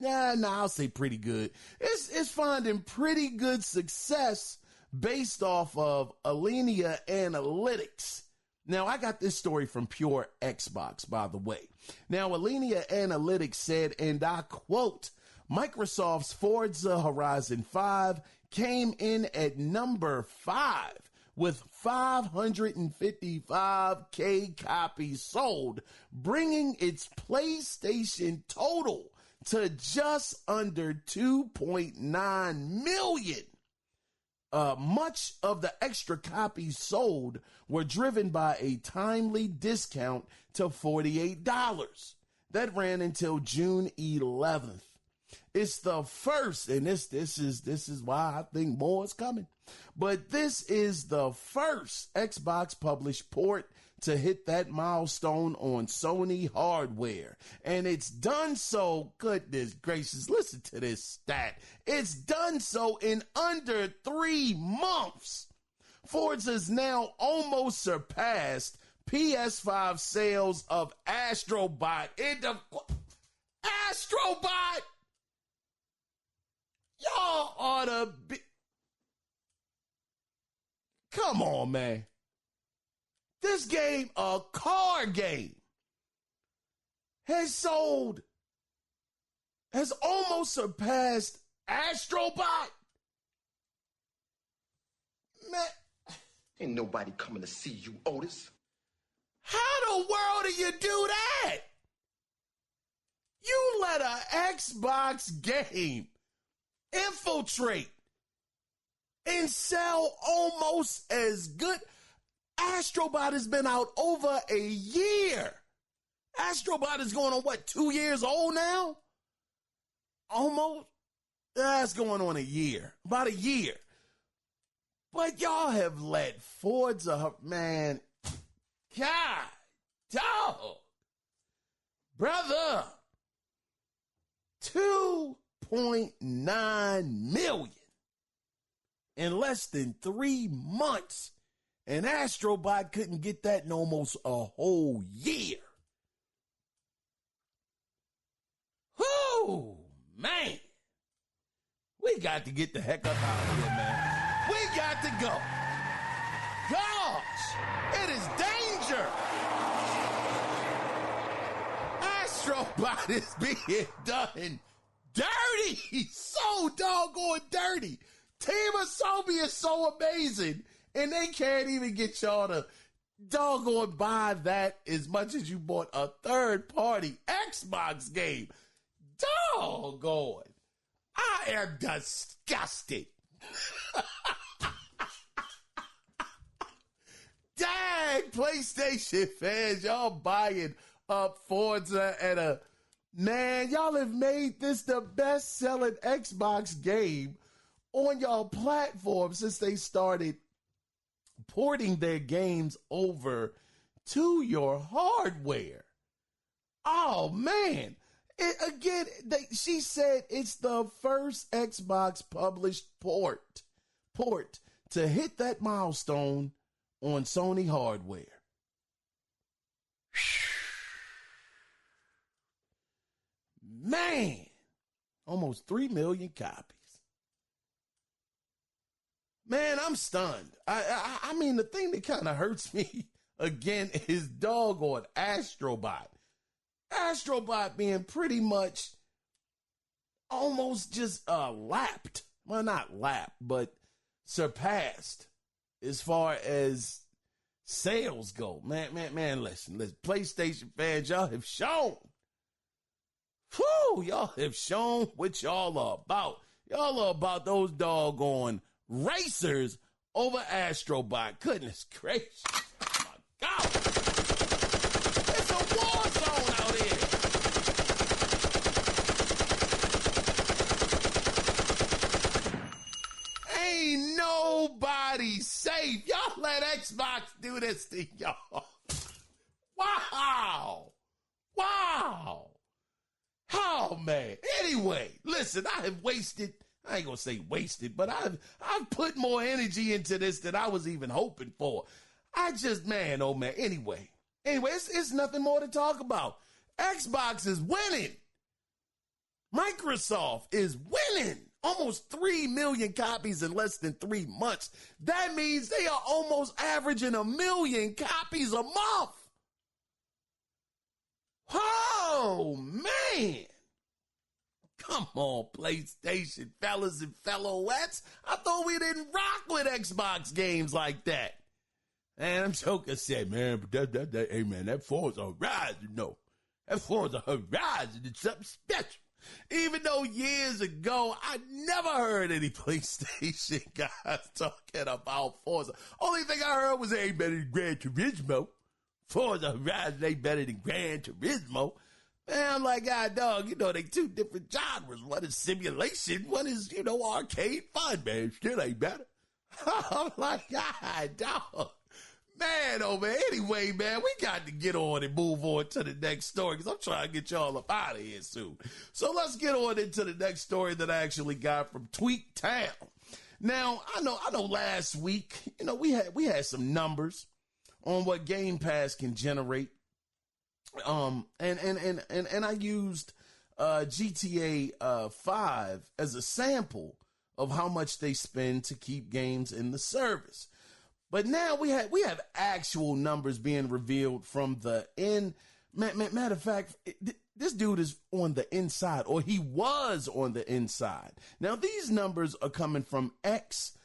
I'll say pretty good. It's finding pretty good success based off of Alinea Analytics. Now, I got this story from Pure Xbox, by the way. Now, Alinea Analytics said, and I quote, Microsoft's Forza Horizon 5 came in at number 5 with 555K copies sold, bringing its PlayStation total to just under 2.9 million. Much of the extra copies sold were driven by a timely discount to $48. That ran until June 11th. It's the first, and this is why I think more is coming. But this is the first Xbox published port to hit that milestone on Sony hardware. And it's done so, goodness gracious, listen to this stat. It's done so in under 3 months. Forza's now almost surpassed PS5 sales of Astrobot. Astrobot! Y'all ought to be... Come on, man. This game, a car game, has almost surpassed Astrobot. Man. Ain't nobody coming to see you, Otis. How the world do you do that? You let an Xbox game infiltrate and sell almost as good. Astrobot has been out over a year. Astrobot is going on, 2 years old now? Almost? That's going on a year. About a year. But y'all have let Forza, man, God, dog, brother, 2.9 million in less than 3 months. And Astrobot couldn't get that in almost a whole year. Whoo, man. We got to get the heck up out of here, man. We got to go. Gosh, it is danger. Astrobot is being done dirty. So doggone dirty. Team Asobi is so amazing. And they can't even get y'all to doggone buy that as much as you bought a third-party Xbox game. Doggone. I am disgusted. Dang, PlayStation fans, y'all buying up Forza at a Man, y'all have made this the best-selling Xbox game on y'all platform since they started porting their games over to your hardware. Oh, man. She said it's the first Xbox published port to hit that milestone on Sony hardware. Man, almost 3 million copies. Man, I'm stunned. I mean, the thing that kind of hurts me, again, is doggone Astrobot. Astrobot being pretty much almost just lapped. Well, not lapped, but surpassed as far as sales go. Man, listen, PlayStation fans, y'all have shown. Y'all have shown what y'all are about. Y'all are about those doggone racers over Astrobot. Goodness gracious. Oh my God. It's a war zone out here. Ain't nobody safe. Y'all let Xbox do this to y'all. Wow. Oh, man. Anyway, listen, I ain't going to say wasted, but I've put more energy into this than I was even hoping for. Man, oh, man. Anyway, it's nothing more to talk about. Xbox is winning. Microsoft is winning. Almost 3 million copies in less than 3 months. That means they are almost averaging 1 million copies a month. Oh, man. Come on, PlayStation fellas and fellowettes. I thought we didn't rock with Xbox games like that. And I'm joking, said, man, but that, hey, man, that Forza Horizon, no. That Forza Horizon is something special. Even though years ago, I never heard any PlayStation guys talking about Forza. Only thing I heard was they ain't better than Gran Turismo. Forza Horizon ain't better than Gran Turismo. Man, I'm like, God, dog, they two different genres. One is simulation, one is, arcade fun, man. Still ain't better. I'm like, God, dog. Man, oh, man. Anyway, man, we got to get on and move on to the next story because I'm trying to get y'all up out of here soon. So let's get on into the next story that I actually got from Tweet Town. Now, I know last week, we had some numbers on what Game Pass can generate. And I used GTA 5 as a sample of how much they spend to keep games in the service. But now we have actual numbers being revealed from the end. Matter of fact, this dude is on the inside, or he was on the inside. Now these numbers are coming from Xbox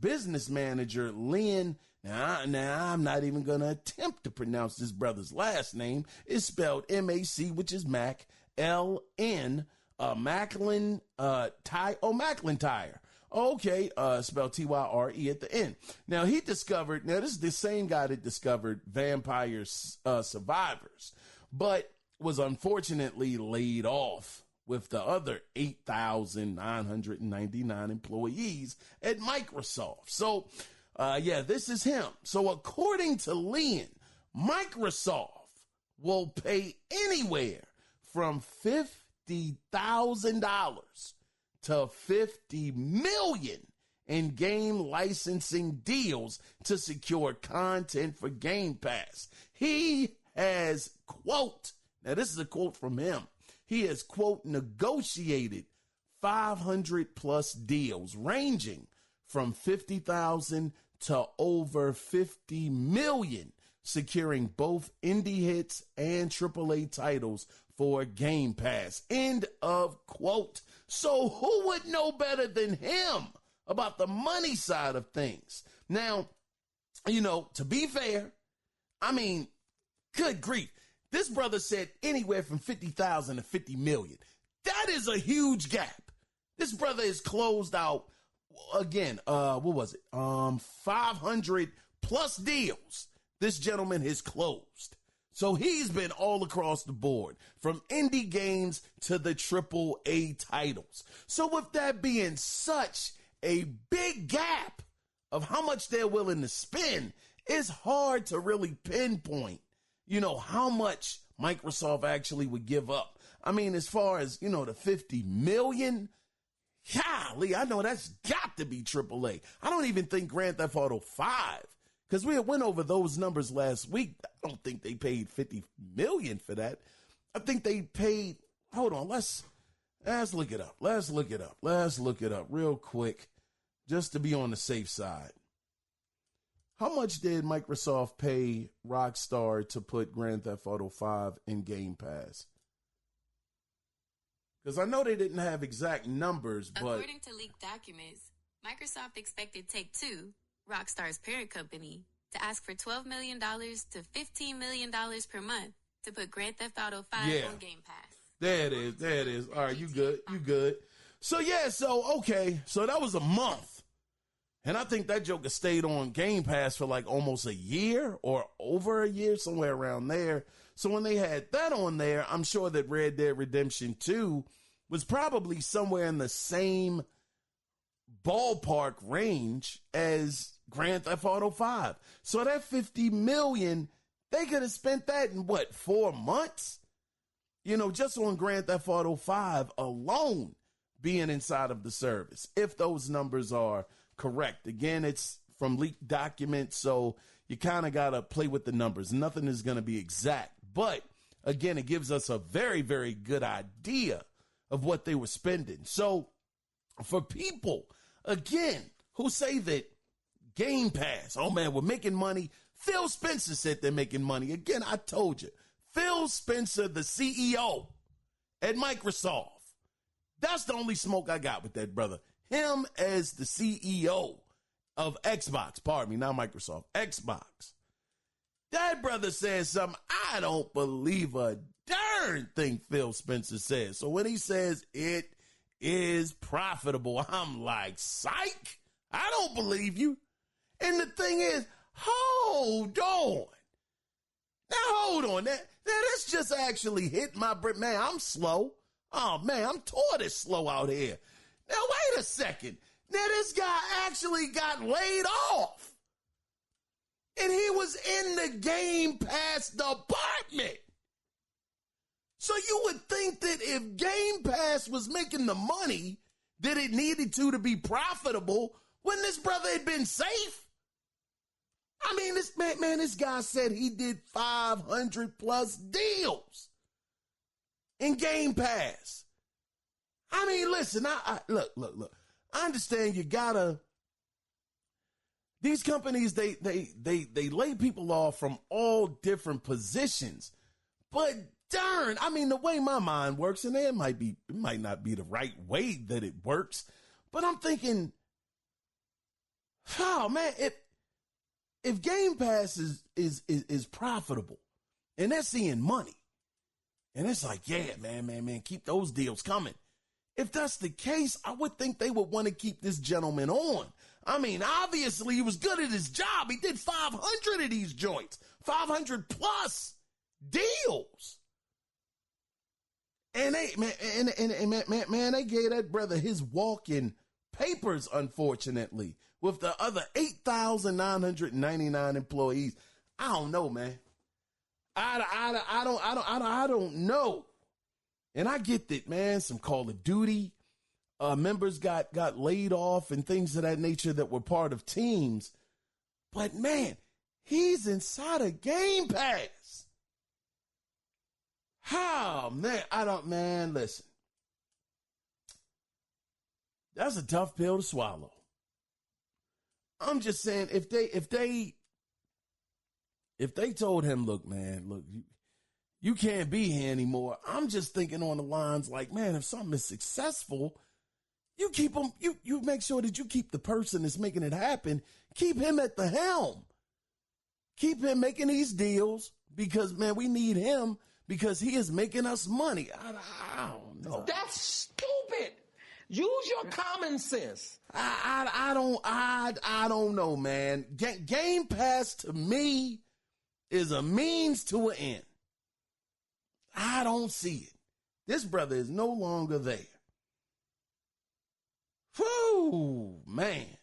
business manager Lynn. Now, I'm not even going to attempt to pronounce this brother's last name. It's spelled M-A-C, which is Mac, L-N, McIntyre. Okay, spelled T-Y-R-E at the end. Now, this is the same guy that discovered Vampire Survivors, but was unfortunately laid off with the other 8,999 employees at Microsoft. So, this is him. So according to Lynn, Microsoft will pay anywhere from $50,000 to $50 million in game licensing deals to secure content for Game Pass. He has, quote, now this is a quote from him. He has, quote, negotiated 500 plus deals ranging from 50,000 to over 50 million, securing both indie hits and AAA titles for Game Pass. End of quote. So who would know better than him about the money side of things? Now, to be fair, I mean, good grief. This brother said anywhere from 50,000 to 50 million. That is a huge gap. This brother is closed out. Again, 500 plus deals this gentleman has closed. So he's been all across the board, from indie games to the AAA titles. So with that being such a big gap of how much they're willing to spend, it's hard to really pinpoint, how much Microsoft actually would give up. I mean, as far as, the $50 million, golly, I know that's got to be AAA. I don't even think Grand Theft Auto 5, because we went over those numbers last week. I don't think they paid $50 million for that. I think they paid, hold on, let's look it up. Let's look it up real quick, just to be on the safe side. How much did Microsoft pay Rockstar to put Grand Theft Auto 5 in Game Pass? Because I know they didn't have exact numbers, but... According to leaked documents, Microsoft expected Take-Two, Rockstar's parent company, to ask for $12 million to $15 million per month to put Grand Theft Auto 5 on Game Pass. There it is. All right, you good. So that was a month. And I think that Joker stayed on Game Pass for like almost a year or over a year, somewhere around there. So when they had that on there, I'm sure that Red Dead Redemption 2 was probably somewhere in the same ballpark range as Grand Theft Auto 5. So that $50 million, they could have spent that in 4 months? Just on Grand Theft Auto 5 alone being inside of the service, if those numbers are correct. Again, it's from leaked documents, so you kind of got to play with the numbers. Nothing is going to be exact. But, again, it gives us a very, very good idea of what they were spending. So, for people, again, who say that Game Pass, oh, man, we're making money. Phil Spencer said they're making money. Again, I told you. Phil Spencer, the CEO at Microsoft. That's the only smoke I got with that, brother. Him as the CEO of Xbox, not Microsoft, Xbox. That brother says something I don't believe a darn thing Phil Spencer says. So when he says it is profitable, I'm like, psych, I don't believe you. And the thing is, hold on. Now, hold on. That's just actually hit my brain. Man, I'm slow. Oh, man, I'm tortoise slow out here. Now, wait a second. Now, this guy actually got laid off. And he was in the Game Pass department. So you would think that if Game Pass was making the money that it needed to be profitable, when this brother had been safe. I mean, this guy said he did 500 plus deals in Game Pass. I mean, listen, look. I understand you gotta, these companies, they lay people off from all different positions, but darn, I mean, the way my mind works, and it might not be the right way that it works, but I'm thinking, oh man, if Game Pass is profitable and they're seeing money, and it's like, yeah, man, keep those deals coming. If that's the case, I would think they would want to keep this gentleman on. I mean, obviously he was good at his job. He did 500 of these joints, 500 plus deals. And they gave that brother his walking papers, unfortunately, with the other 8,999 employees. I don't know, man. I don't know. And I get that, man, some Call of Duty members got laid off and things of that nature that were part of teams. But, man, he's inside a Game Pass. How, man, listen. That's a tough pill to swallow. I'm just saying, if they told him, look, you can't be here anymore. I'm just thinking on the lines like, man, if something is successful, you keep them, you make sure that you keep the person that's making it happen, keep him at the helm. Keep him making these deals because, man, we need him because he is making us money. I don't know. That's stupid. Use your common sense. I don't know, man. Game Pass to me is a means to an end. I don't see it. This brother is no longer there. Whew, man.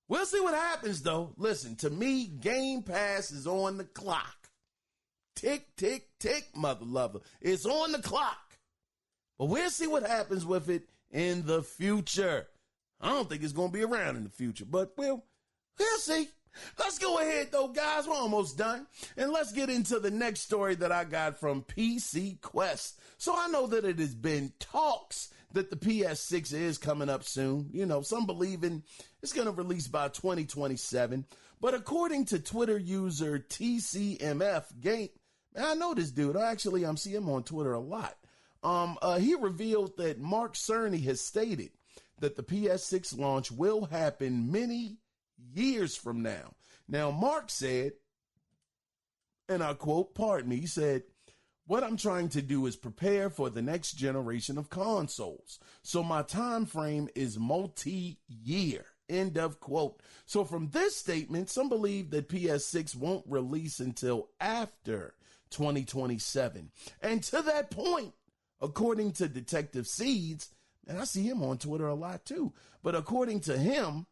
We'll see what happens, though. Listen, to me, Game Pass is on the clock. Tick, tick, tick, mother lover. It's on the clock. But we'll see what happens with it in the future. I don't think it's going to be around in the future, but we'll see. Let's go ahead, though, guys. We're almost done. And let's get into the next story that I got from PC Quest. So I know that it has been talks that the PS6 is coming up soon. You know, some believing it's going to release by 2027. But according to Twitter user TCMF Game, man, I know this dude. I see him on Twitter a lot. He revealed that Mark Cerny has stated that the PS6 launch will happen many years from now. Now, Mark said, and I quote, pardon me, he said, "What I'm trying to do is prepare for the next generation of consoles. So my time frame is multi-year." End of quote. So from this statement, some believe that PS6 won't release until after 2027. And to that point, according to Detective Seeds, and I see him on Twitter a lot too, but according to him,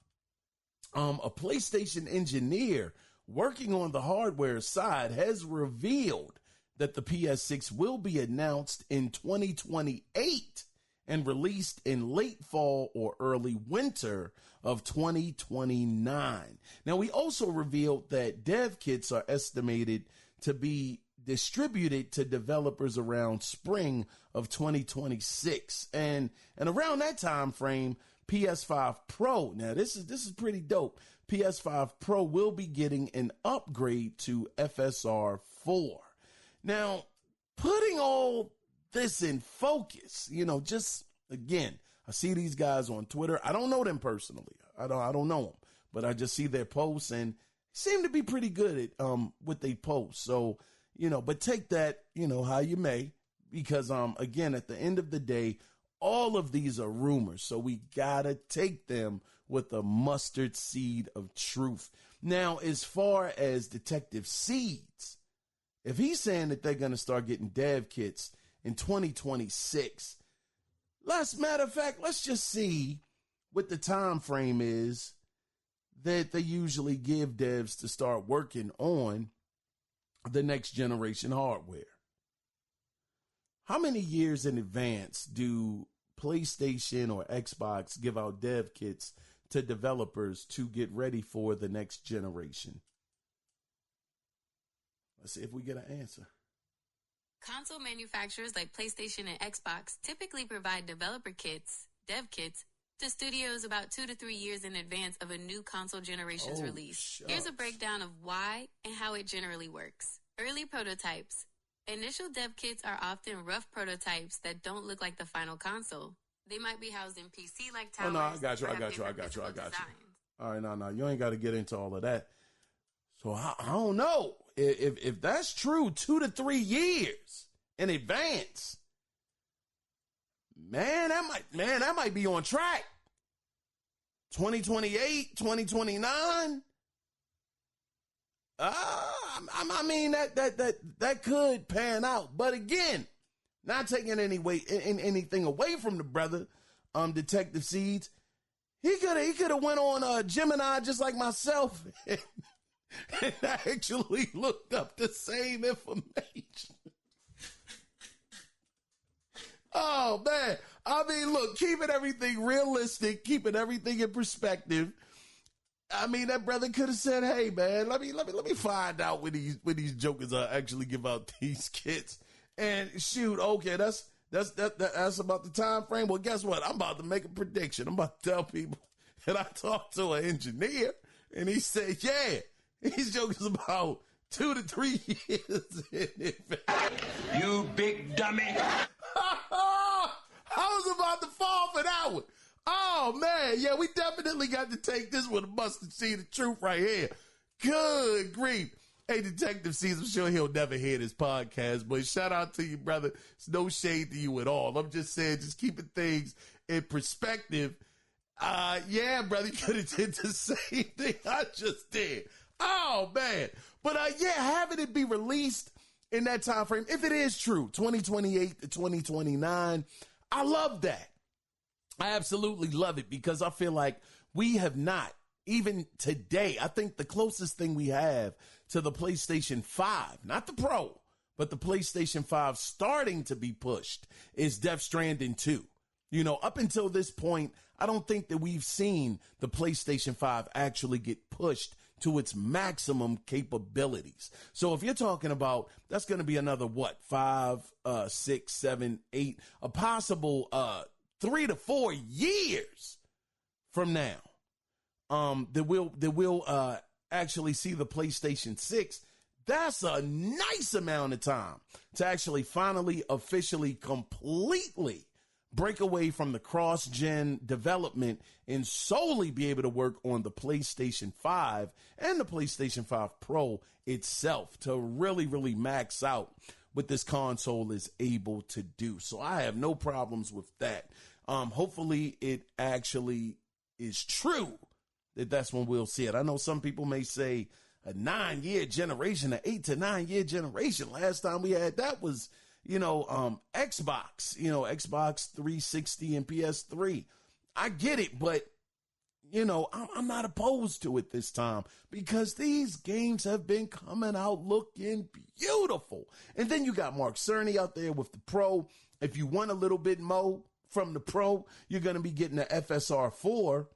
a PlayStation engineer working on the hardware side has revealed that the PS6 will be announced in 2028 and released in late fall or early winter of 2029. Now, we also revealed that dev kits are estimated to be distributed to developers around spring of 2026. And around that time frame, PS5 Pro, now this is pretty dope. PS5 Pro will be getting an upgrade to FSR 4. Now, putting all this in focus, you know, just again, I see these guys on Twitter. I don't know them personally. I don't know them, but I just see their posts and seem to be pretty good at what they post. So, you know, but take that, you know, how you may, because again, at the end of the day, all of these are rumors, so we gotta take them with a mustard seed of truth. Now, as far as Detective Seeds, if he's saying that they're gonna start getting dev kits in 2026, matter of fact, let's just see what the time frame is that they usually give devs to start working on the next generation hardware. How many years in advance do PlayStation or Xbox give out dev kits to developers to get ready for the next generation? Let's see if we get an answer. Console manufacturers like PlayStation and Xbox typically provide developer kits, dev kits, to studios about 2 to 3 years in advance of a new console generation's release. Shucks. Here's a breakdown of why and how it generally works. Early prototypes. Initial dev kits are often rough prototypes that don't look like the final console. They might be housed in PC-like towers. Oh, no, I got you. All right, no, you ain't got to get into all of that. So I don't know. If that's true, 2 to 3 years in advance, man, that might be on track. 2028, 2029. I mean that could pan out, but again, not taking anything away from the brother, Detective Seeds. He could have went on Gemini just like myself and actually looked up the same information. Oh man, I mean, look, keeping everything realistic, keeping everything in perspective. I mean, that brother could have said, "Hey, man, let me find out when these jokers actually give out these kits." And shoot, okay, that's about the time frame. Well, guess what? I'm about to make a prediction. I'm about to tell people. And I talked to an engineer, and he said, "Yeah, these jokers about 2 to 3 years in advance." You big dummy. I was about to fall for that one. Oh, man. Yeah, we definitely got to take this with a mustard seed of truth right here. Good grief. Hey, Detective Seeds, I'm sure he'll never hear this podcast, but shout out to you, brother. It's no shade to you at all. I'm just saying, just keeping things in perspective. Yeah, brother, you could have did the same thing I just did. Oh, man. But, yeah, having it be released in that time frame, if it is true, 2028 to 2029, I love that. I absolutely love it because I feel like we have not, even today, I think the closest thing we have to the PlayStation 5, not the Pro, but the PlayStation 5 starting to be pushed is Death Stranding 2. You know, up until this point, I don't think that we've seen the PlayStation 5 actually get pushed to its maximum capabilities. So if you're talking about, that's going to be another, 5, 6, 7, 8, a possible 3 to 4 years from now, that we'll actually see the PlayStation 6. That's a nice amount of time to actually finally, officially, completely break away from the cross-gen development and solely be able to work on the PlayStation 5 and the PlayStation 5 Pro itself to really, really max out what this console is able to do. So I have no problems with that. Hopefully it actually is true that that's when we'll see it. I know some people may say a 9-year generation, an 8 to 9 year generation. Last time we had that was, Xbox, Xbox 360 and PS3. I get it, but, I'm not opposed to it this time because these games have been coming out looking beautiful. And then you got Mark Cerny out there with the Pro. If you want a little bit more from the Pro, you're going to be getting the FSR 4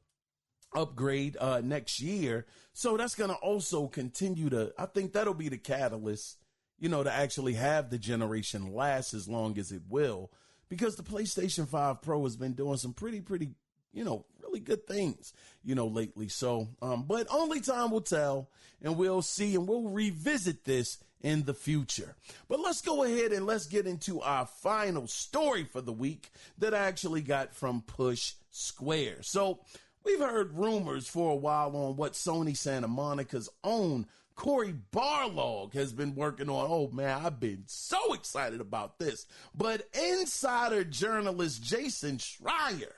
upgrade next year. So that's going to also continue to, I think that'll be the catalyst, to actually have the generation last as long as it will, because the PlayStation 5 Pro has been doing some pretty, really good things, lately. So, but only time will tell, and we'll see, and we'll revisit this in the future. But let's go ahead and let's get into our final story for the week that I actually got from Push Square. So we've heard rumors for a while on what Sony Santa Monica's own Cory Barlogs has been working on. Oh, man, I've been so excited about this. But insider journalist Jason Schreier,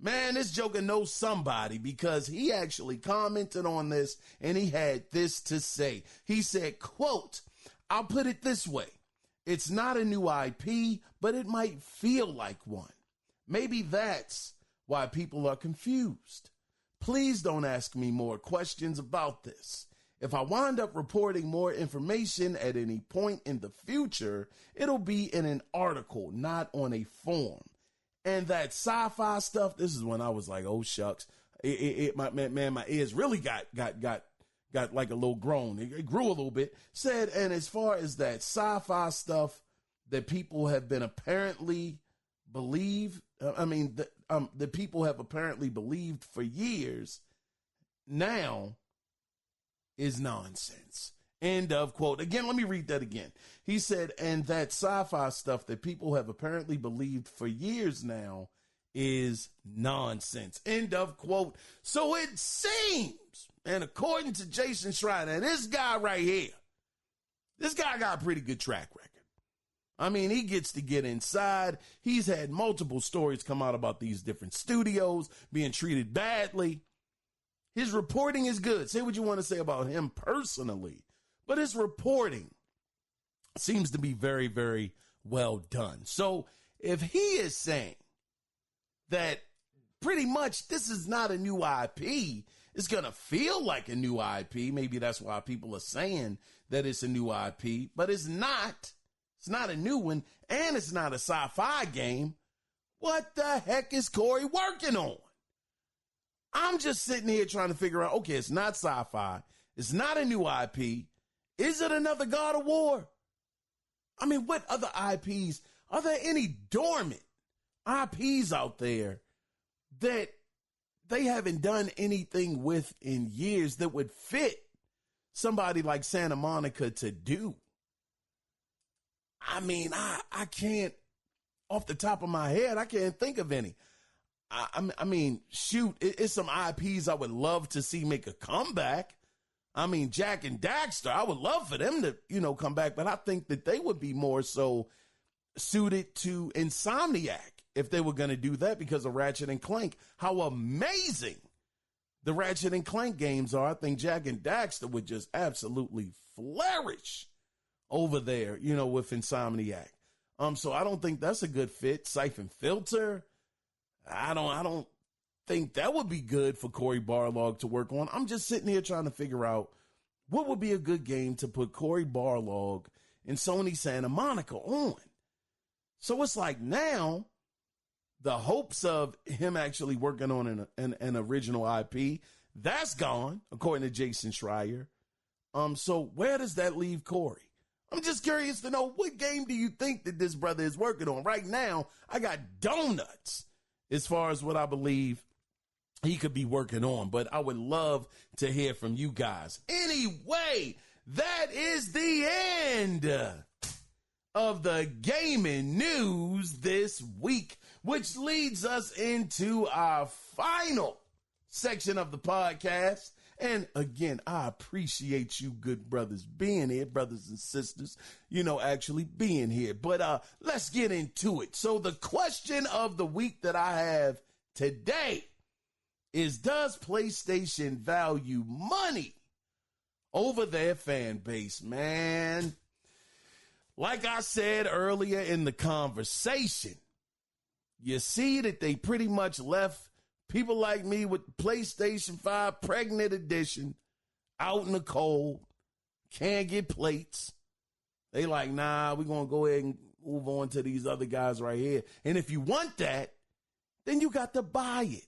man, this joker knows somebody because he actually commented on this and he had this to say. He said, quote, "I'll put it this way. It's not a new IP, but it might feel like one. Maybe that's why people are confused. Please don't ask me more questions about this. If I wind up reporting more information at any point in the future, it'll be in an article, not on a forum. And that sci-fi stuff," this is when I was like, oh shucks, my ears really got like a little groan. It grew a little bit. Said, and as far as that sci-fi stuff that people have been apparently believe, the people have apparently believed for years now is nonsense. End of quote. Again, let me read that again. He said, and that sci-fi stuff that people have apparently believed for years now is nonsense. End of quote. So it seems, and according to Jason Schreier, this guy right here, this guy got a pretty good track record. I mean, he gets to get inside. He's had multiple stories come out about these different studios being treated badly. His reporting is good. Say what you want to say about him personally, but his reporting seems to be very, very well done. So if he is saying that pretty much this is not a new IP, it's going to feel like a new IP. Maybe that's why people are saying that it's a new IP, but it's not. It's not a new one, and it's not a sci-fi game. What the heck is Cory working on? I'm just sitting here trying to figure out, okay, it's not sci-fi. It's not a new IP. Is it another God of War? I mean, what other IPs? Are there any dormant IPs out there that they haven't done anything with in years that would fit somebody like Santa Monica to do? I mean, I can't, off the top of my head, I can't think of any. I mean, shoot, it's some IPs I would love to see make a comeback. I mean, Jack and Daxter, I would love for them to, come back, but I think that they would be more so suited to Insomniac if they were going to do that because of Ratchet and Clank. How amazing the Ratchet and Clank games are. I think Jack and Daxter would just absolutely flourish over there, with Insomniac. So I don't think that's a good fit. Siphon Filter, I don't think that would be good for Cory Barlog to work on. I'm just sitting here trying to figure out what would be a good game to put Cory Barlog and Sony Santa Monica on. So it's like now the hopes of him actually working on an original IP, that's gone, according to Jason Schreier. So where does that leave Cory? I'm just curious to know, what game do you think that this brother is working on? Right now, I got donuts as far as what I believe he could be working on, but I would love to hear from you guys. Anyway, that is the end of the gaming news this week, which leads us into our final section of the podcast. And again, I appreciate you good brothers being here, brothers and sisters, actually being here. But let's get into it. So the question of the week that I have today is, does PlayStation value money over their fan base, man? Like I said earlier in the conversation, you see that they pretty much left people like me with PlayStation 5 Pregnant Edition out in the cold, can't get plates. They like, nah, we're going to go ahead and move on to these other guys right here. And if you want that, then you got to buy it.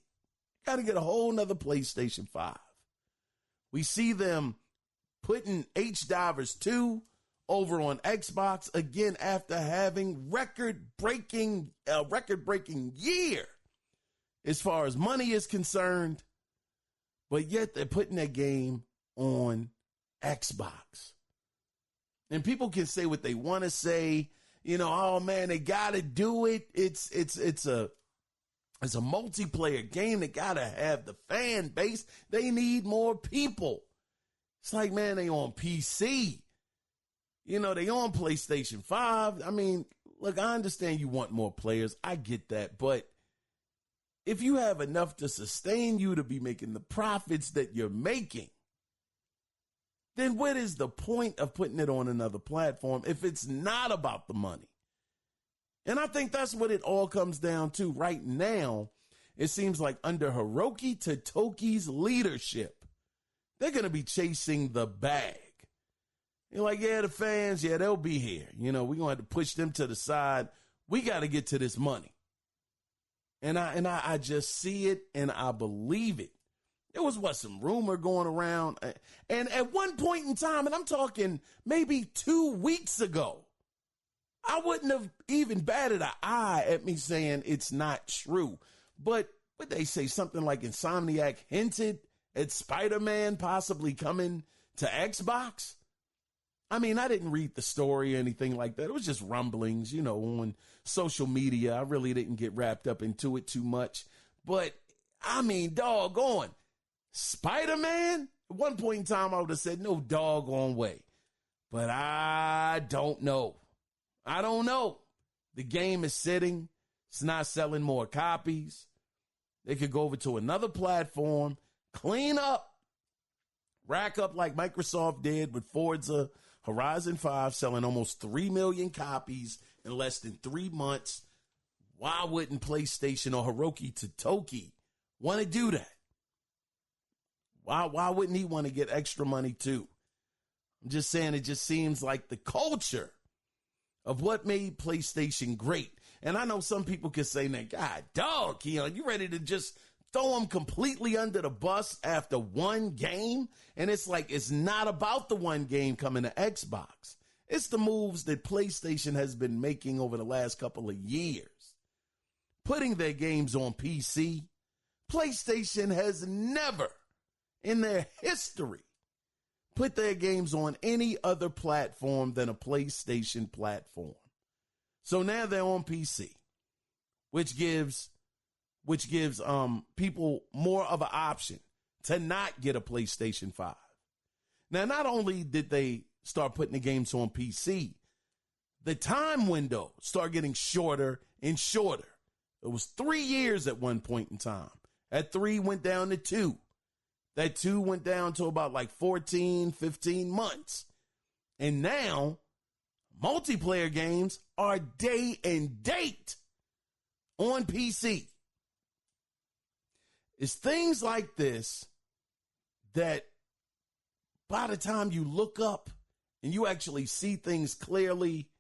Got to get a whole nother PlayStation 5. We see them putting H-Divers 2 over on Xbox again after having record-breaking year as far as money is concerned, but yet they're putting that game on Xbox. And people can say what they want to say, oh man, they got to do it. It's a multiplayer game. They got to have the fan base. They need more people. It's like, man, they on PC. They on PlayStation 5. I mean, look, I understand you want more players. I get that. But if you have enough to sustain you to be making the profits that you're making, then what is the point of putting it on another platform if it's not about the money? And I think that's what it all comes down to right now. It seems like under Hiroki Totoki's leadership, they're going to be chasing the bag. You're like, yeah, the fans, yeah, they'll be here. We're going to have to push them to the side. We got to get to this money. And I just see it and I believe it. There was some rumor going around. And at one point in time, and I'm talking maybe 2 weeks ago, I wouldn't have even batted an eye at me saying it's not true. But they say something like Insomniac hinted at Spider-Man possibly coming to Xbox. I mean, I didn't read the story or anything like that. It was just rumblings, on social media. I really didn't get wrapped up into it too much. But, I mean, doggone, Spider-Man? At one point in time, I would have said no doggone way. But I don't know. I don't know. The game is sitting. It's not selling more copies. They could go over to another platform, clean up, rack up like Microsoft did with Forza Horizon 5, selling almost 3 million copies in less than 3 months. Why wouldn't PlayStation or Hiroki Totoki want to do that? Why wouldn't he want to get extra money too? I'm just saying, it just seems like the culture of what made PlayStation great. And I know some people could say, now, God, dog, Keon, you ready to just throw them completely under the bus after one game? And it's like, it's not about the one game coming to Xbox. It's the moves that PlayStation has been making over the last couple of years. Putting their games on PC. PlayStation has never in their history put their games on any other platform than a PlayStation platform. So now they're on PC, which gives people more of an option to not get a PlayStation 5. Now, not only did they start putting the games on PC, the time window started getting shorter and shorter. It was 3 years at one point in time. At 3, went down to 2. That 2 went down to about like 14, 15 months. And now multiplayer games are day and date on PC. It's things like this that by the time you look up and you actually see things clearly,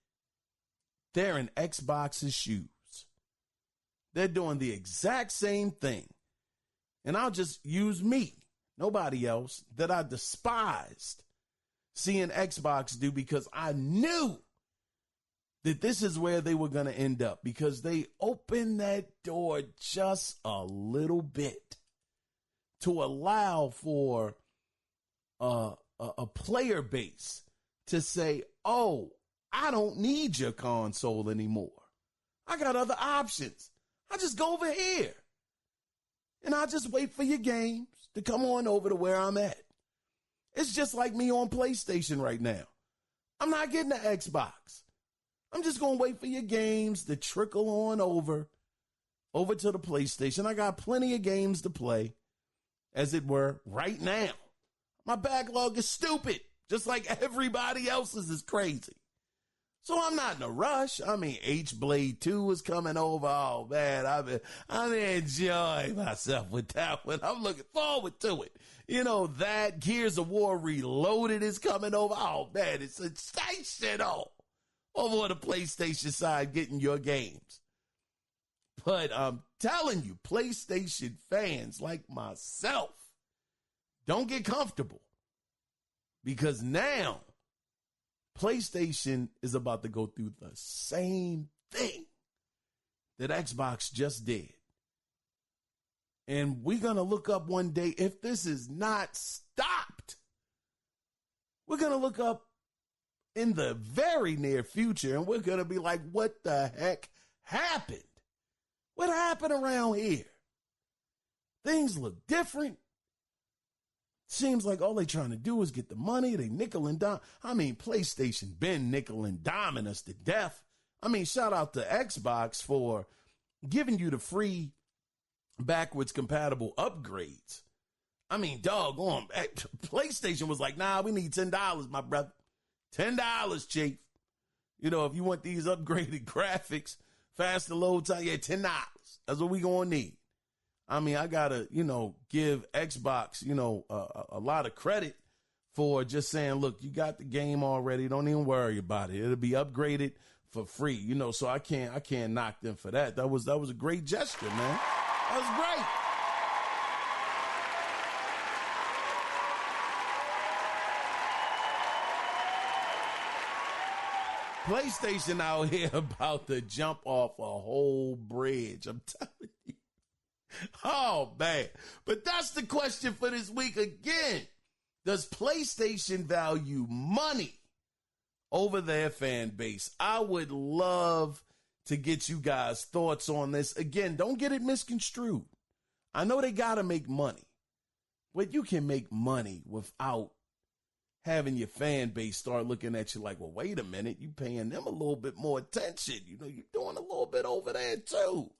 they're in Xbox's shoes. They're doing the exact same thing. And I'll just use me, nobody else, that I despised seeing Xbox do, because I knew that this is where they were going to end up, because they opened that door just a little bit to allow for a player base to say, oh, I don't need your console anymore. I got other options. I just go over here and I just wait for your games to come on over to where I'm at. It's just like me on PlayStation right now. I'm not getting the Xbox. I'm just going to wait for your games to trickle on over to the PlayStation. I got plenty of games to play, as it were, right now. My backlog is stupid, just like everybody else's is crazy. So I'm not in a rush. I mean, H-Blade 2 is coming over. Oh, man, I'm enjoying myself with that one. I'm looking forward to it. You know, that Gears of War Reloaded is coming over. Oh, man, it's sensational over on the PlayStation side getting your games. But I'm telling you, PlayStation fans like myself, don't get comfortable, because now PlayStation is about to go through the same thing that Xbox just did. And we're going to look up one day, if this is not stopped, we're going to look up in the very near future, and we're going to be like, what the heck happened? What happened around here? Things look different. Seems like all they trying to do is get the money. They nickel and dime. I mean, PlayStation been nickel and diming us to death. I mean, shout out to Xbox for giving you the free backwards compatible upgrades. I mean, doggone, PlayStation was like, nah, we need $10, my brother. $10, chief. You know, if you want these upgraded graphics, faster load time, yeah, $10. That's what we gonna need. I mean, I gotta, give Xbox, a lot of credit for just saying, look, you got the game already. Don't even worry about it. It'll be upgraded for free, so I can't knock them for that. That was a great gesture, man. That was great. PlayStation out here about to jump off a whole bridge. I'm telling you. Oh, man. But that's the question for this week again. Does PlayStation value money over their fan base? I would love to get you guys' thoughts on this. Again, don't get it misconstrued. I know they got to make money, but you can make money without having your fan base start looking at you like, well, wait a minute, you paying them a little bit more attention. You're doing a little bit over there too.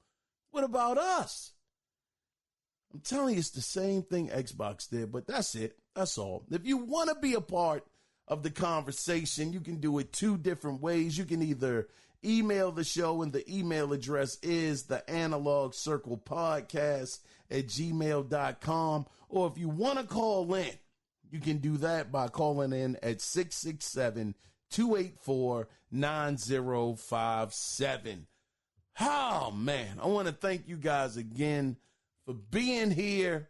What about us? I'm telling you, it's the same thing Xbox did, but that's it. That's all. If you want to be a part of the conversation, you can do it 2 different ways. You can either email the show, and the email address is theanalogcirclepodcast@gmail.com. Or if you want to call in, you can do that by calling in at 667-284-9057. Oh, man, I want to thank you guys again for being here.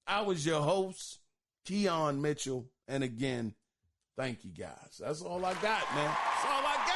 I was your host, Keon Mitchell. And again, thank you guys. That's all I got, man. That's all I got.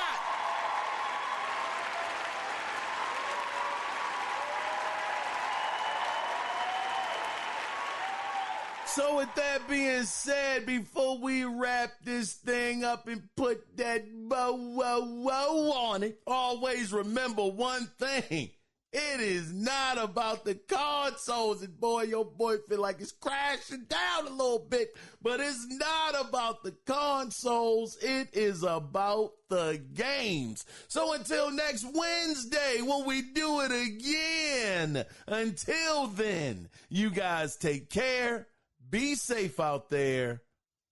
So with that being said, before we wrap this thing up and put that bow on it, always remember one thing. It is not about the consoles, and boy, your boy feel like it's crashing down a little bit, but it's not about the consoles. It is about the games. So until next Wednesday, when we do it again, until then, you guys take care, Be safe out there.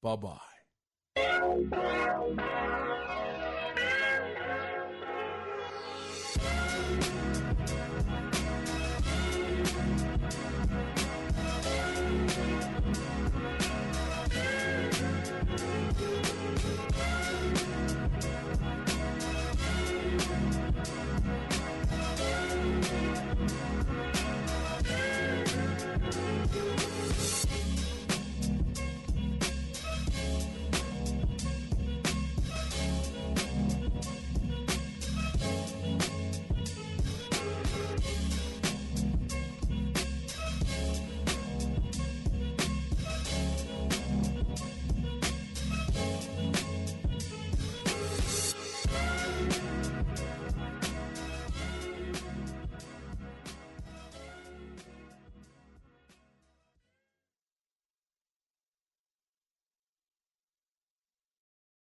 Bye-bye.